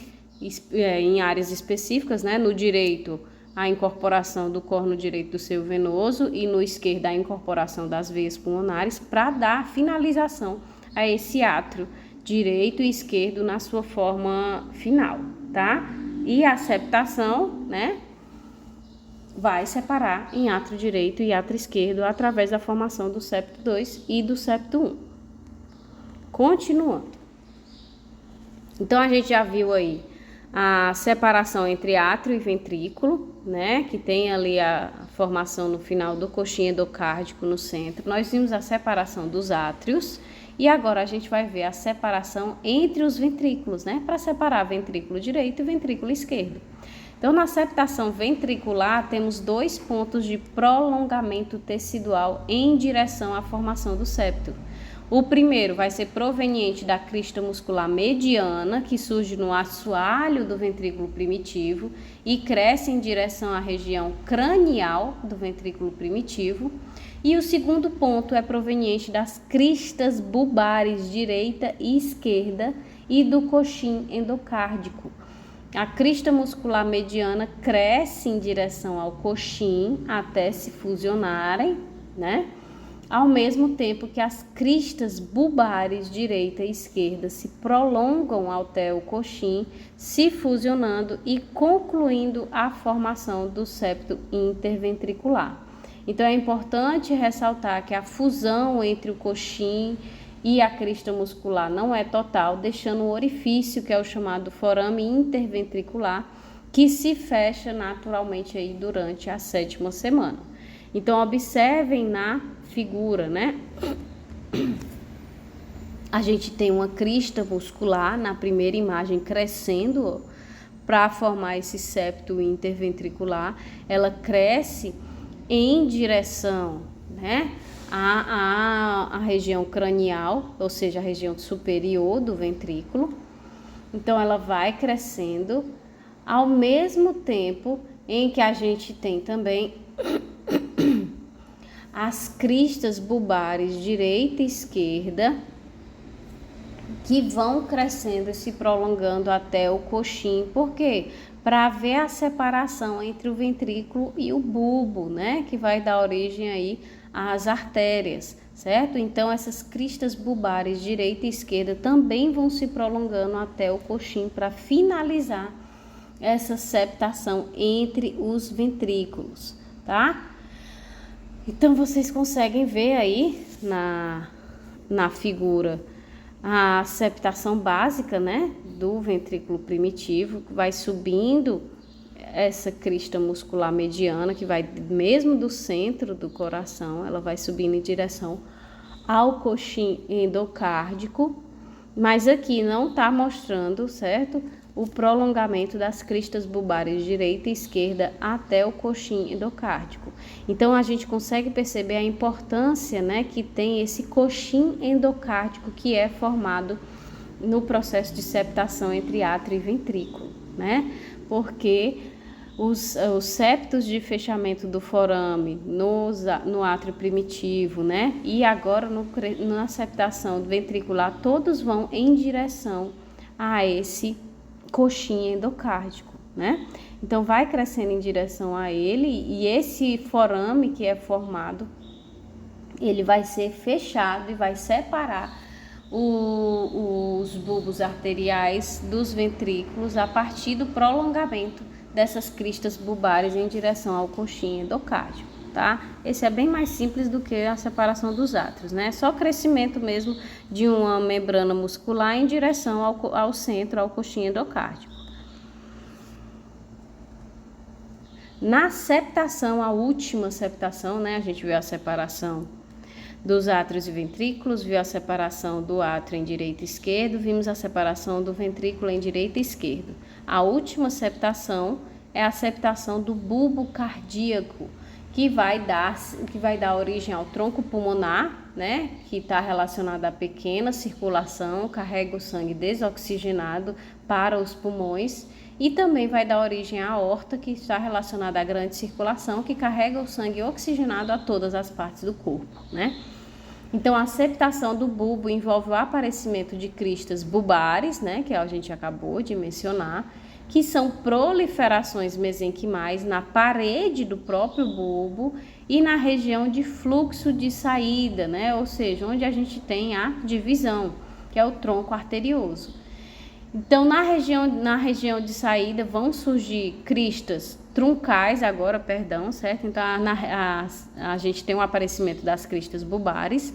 em áreas específicas, né? No direito, a incorporação do corno direito do seio venoso e no esquerdo, a incorporação das veias pulmonares, para dar finalização a esse átrio direito e esquerdo na sua forma final, tá? E a septação, né, vai separar em átrio direito e átrio esquerdo através da formação do septo 2 e do septo 1. Continuando. Então, a gente já viu aí a separação entre átrio e ventrículo, né? Que tem ali a formação no final do coxim endocárdico no centro. Nós vimos a separação dos átrios e agora a gente vai ver a separação entre os ventrículos, né? Para separar ventrículo direito e ventrículo esquerdo. Então, na septação ventricular, temos 2 pontos de prolongamento tecidual em direção à formação do septo. O primeiro vai ser proveniente da crista muscular mediana, que surge no assoalho do ventrículo primitivo e cresce em direção à região cranial do ventrículo primitivo. E o segundo ponto é proveniente das cristas bulbares direita e esquerda e do coxim endocárdico. A crista muscular mediana cresce em direção ao coxim até se fusionarem, né? Ao mesmo tempo que as cristas bulbares direita e esquerda se prolongam até o coxim, se fusionando e concluindo a formação do septo interventricular. Então é importante ressaltar que a fusão entre o coxim e a crista muscular não é total, deixando um orifício que é o chamado forame interventricular, que se fecha naturalmente aí durante a 7ª semana. Então observem na figura, né? A gente tem uma crista muscular na primeira imagem crescendo para formar esse septo interventricular. Ela cresce em direção, né, a região cranial, ou seja, a região superior do ventrículo. Então, ela vai crescendo ao mesmo tempo em que a gente tem também as cristas bulbares direita e esquerda, que vão crescendo e se prolongando até o coxim. Por quê? Para haver a separação entre o ventrículo e o bulbo, né? Que vai dar origem aí às artérias, certo? Então, essas cristas bulbares direita e esquerda também vão se prolongando até o coxim para finalizar essa septação entre os ventrículos, tá? Então, vocês conseguem ver aí na figura a septação básica, né, do ventrículo primitivo, que vai subindo essa crista muscular mediana, que vai mesmo do centro do coração, ela vai subindo em direção ao coxim endocárdico, mas aqui não está mostrando, certo, o prolongamento das cristas bulbares direita e esquerda até o coxim endocárdico. Então, a gente consegue perceber a importância, né, que tem esse coxim endocárdico que é formado no processo de septação entre átrio e ventrículo, né? Porque os septos de fechamento do forame no átrio primitivo, né? E agora na septação ventricular, todos vão em direção a esse coxim endocárdico, né? Então vai crescendo em direção a ele, e esse forame que é formado, ele vai ser fechado e vai separar os bulbos arteriais dos ventrículos a partir do prolongamento dessas cristas bulbares em direção ao coxim endocárdico, tá? Esse é bem mais simples do que a separação dos átrios, né? Só crescimento mesmo de uma membrana muscular em direção ao centro, ao coxim endocárdico. Na septação, a última septação, né? A gente viu a separação dos átrios e ventrículos, viu a separação do átrio em direito e esquerdo, vimos a separação do ventrículo em direito e esquerdo. A última septação é a septação do bulbo cardíaco, que vai dar origem ao tronco pulmonar, né, que está relacionado à pequena circulação, carrega o sangue desoxigenado para os pulmões, e também vai dar origem à aorta, que está relacionada à grande circulação, que carrega o sangue oxigenado a todas as partes do corpo, né? Então, a septação do bulbo envolve o aparecimento de cristas bulbares, né, que a gente acabou de mencionar, que são proliferações mesenquimais na parede do próprio bulbo e na região de fluxo de saída, né, ou seja, onde a gente tem a divisão, que é o tronco arterioso. Então, na região de saída vão surgir cristas truncais agora, certo? Então, a gente tem o aparecimento das cristas bulbares,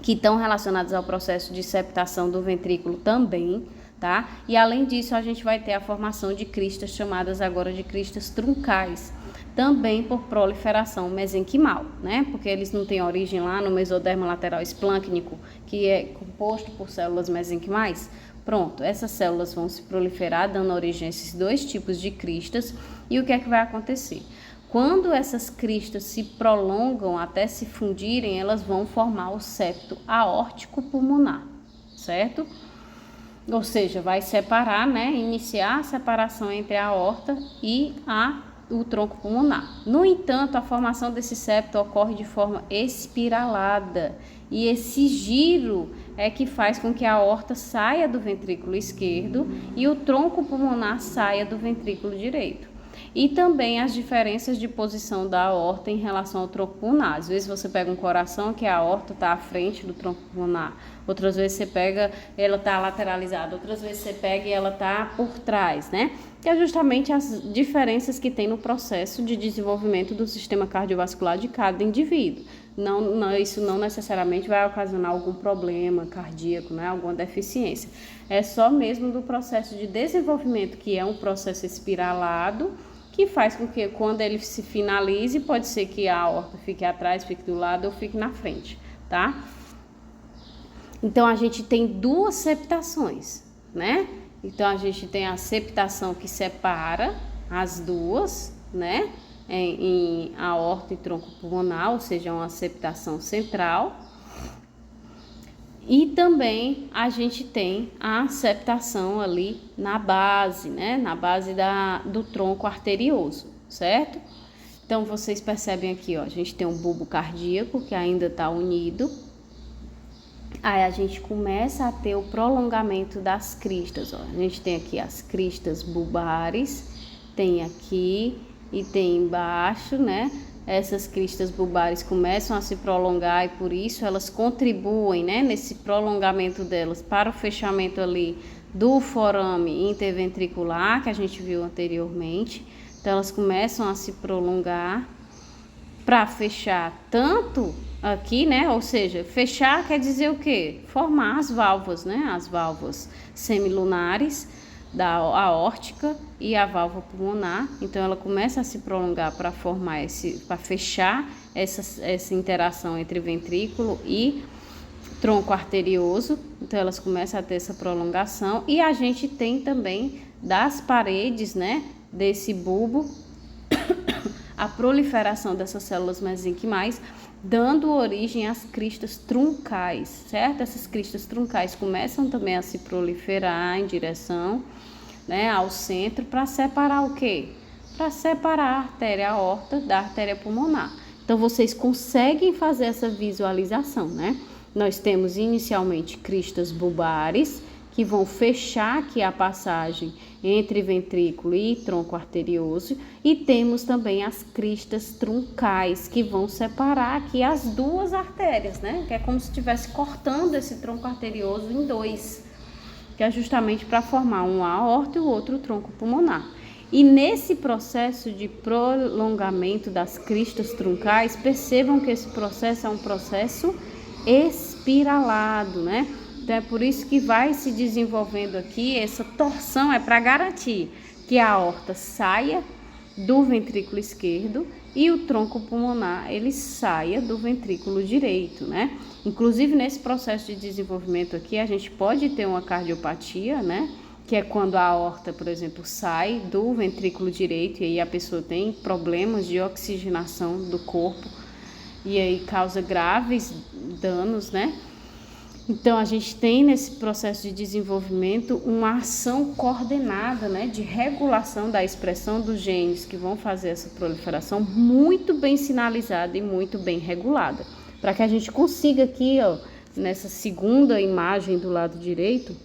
que estão relacionadas ao processo de septação do ventrículo também, tá? E, além disso, a gente vai ter a formação de cristas chamadas agora de cristas truncais, também por proliferação mesenquimal, né? Porque eles não têm origem lá no mesodermo lateral esplâncnico, que é composto por células mesenquimais. Pronto, essas células vão se proliferar, dando origem a esses dois tipos de cristas. E o que é que vai acontecer? Quando essas cristas se prolongam até se fundirem, elas vão formar o septo aórtico pulmonar, certo? Ou seja, vai separar, né? Iniciar a separação entre a aorta e o tronco pulmonar. No entanto, a formação desse septo ocorre de forma espiralada, e esse giro é que faz com que a aorta saia do ventrículo esquerdo e o tronco pulmonar saia do ventrículo direito. E também as diferenças de posição da aorta em relação ao tronco pulmonar. Às vezes você pega um coração que a aorta está à frente do tronco pulmonar, outras vezes você pega, ela está lateralizada, outras vezes você pega e ela está por trás, né? Que é justamente as diferenças que tem no processo de desenvolvimento do sistema cardiovascular de cada indivíduo. Isso não necessariamente vai ocasionar algum problema cardíaco, né? Alguma deficiência. É só mesmo do processo de desenvolvimento, que é um processo espiralado, que faz com que quando ele se finalize, pode ser que a aorta fique atrás, fique do lado ou fique na frente, tá? Então, a gente tem duas septações, né? Então, a gente tem a septação que separa as duas, né? Em aorta e tronco pulmonar, ou seja, uma septação central. E também a gente tem a septação ali na base, né? Na base do tronco arterioso, certo? Então, vocês percebem aqui, ó, a gente tem um bulbo cardíaco que ainda está unido. Aí a gente começa a ter o prolongamento das cristas, ó. A gente tem aqui as cristas bulbares, tem aqui e tem embaixo, né? Essas cristas bulbares começam a se prolongar e por isso elas contribuem, né, nesse prolongamento delas para o fechamento ali do forame interventricular, que a gente viu anteriormente. Então, elas começam a se prolongar para fechar tanto aqui, né, ou seja, fechar quer dizer o quê? Formar as válvulas, né, as válvulas semilunares da aórtica e a válvula pulmonar. Então ela começa a se prolongar para formar para fechar essa interação entre ventrículo e tronco arterioso. Então elas começam a ter essa prolongação e a gente tem também das paredes, né, desse bulbo a proliferação dessas células mesenquimais, dando origem às cristas truncais, certo? Essas cristas truncais começam também a se proliferar em direção, né, ao centro, para separar o quê? para separar a artéria aorta da artéria pulmonar. Então, vocês conseguem fazer essa visualização, né? Nós temos inicialmente cristas bulbares, que vão fechar aqui a passagem entre ventrículo e tronco arterioso, e temos também as cristas truncais, que vão separar aqui as duas artérias, né? Que é como se estivesse cortando esse tronco arterioso em dois, que é justamente para formar um aorta e o outro tronco pulmonar. E nesse processo de prolongamento das cristas truncais, percebam que esse processo é um processo espiralado, né? Então é por isso que vai se desenvolvendo aqui, essa torção é para garantir que a aorta saia do ventrículo esquerdo e o tronco pulmonar ele saia do ventrículo direito, né? Inclusive nesse processo de desenvolvimento aqui a gente pode ter uma cardiopatia, né? Que é quando a aorta, por exemplo, sai do ventrículo direito e aí a pessoa tem problemas de oxigenação do corpo e aí causa graves danos, né? Então, a gente tem nesse processo de desenvolvimento uma ação coordenada, né, de regulação da expressão dos genes que vão fazer essa proliferação muito bem sinalizada e muito bem regulada. Para que a gente consiga aqui, ó, nessa segunda imagem do lado direito,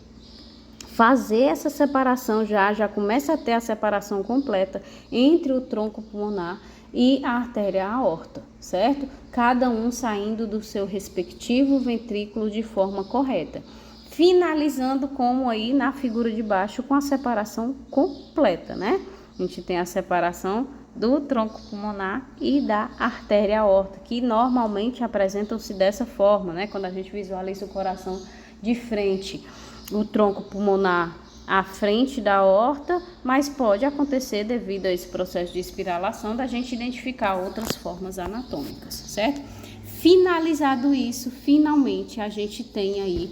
fazer essa separação já começa a ter a separação completa entre o tronco pulmonar e a artéria aorta, certo? Cada um saindo do seu respectivo ventrículo de forma correta. Finalizando como aí na figura de baixo com a separação completa, né? A gente tem a separação do tronco pulmonar e da artéria aorta, que normalmente apresentam-se dessa forma, né? Quando a gente visualiza o coração de frente, o tronco pulmonar à frente da aorta, mas pode acontecer devido a esse processo de espiralação da gente identificar outras formas anatômicas, certo? Finalizado isso, finalmente a gente tem aí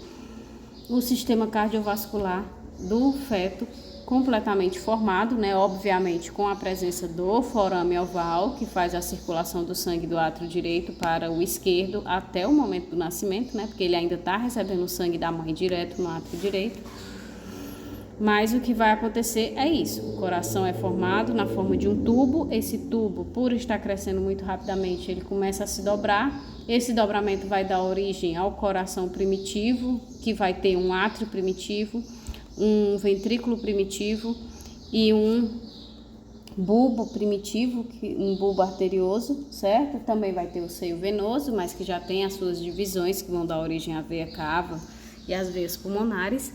o sistema cardiovascular do feto completamente formado, né? Obviamente com a presença do forame oval, que faz a circulação do sangue do átrio direito para o esquerdo até o momento do nascimento, né? Porque ele ainda está recebendo o sangue da mãe direto no átrio direito. Mas o que vai acontecer é isso, o coração é formado na forma de um tubo, esse tubo, por estar crescendo muito rapidamente, ele começa a se dobrar, esse dobramento vai dar origem ao coração primitivo, que vai ter um átrio primitivo, um ventrículo primitivo e um bulbo primitivo, um bulbo arterioso, certo? Também vai ter o seio venoso, mas que já tem as suas divisões, que vão dar origem à veia cava e às veias pulmonares.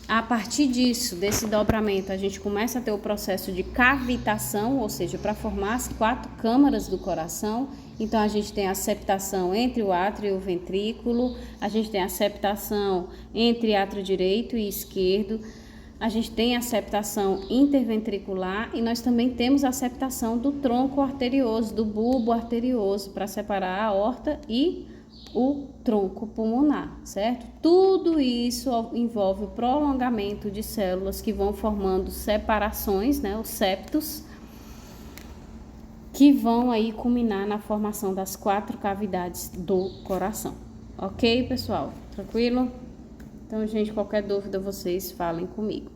A partir disso, desse dobramento, a gente começa a ter o processo de cavitação, ou seja, para formar as 4 câmaras do coração. Então, a gente tem a septação entre o átrio e o ventrículo, a gente tem a septação entre átrio direito e esquerdo, a gente tem a septação interventricular e nós também temos a septação do tronco arterioso, do bulbo arterioso, para separar a aorta e o tronco pulmonar, certo? Tudo isso envolve o prolongamento de células que vão formando separações, né, os septos, que vão aí culminar na formação das 4 cavidades do coração. Ok, pessoal? Tranquilo? Então, gente, qualquer dúvida vocês falem comigo.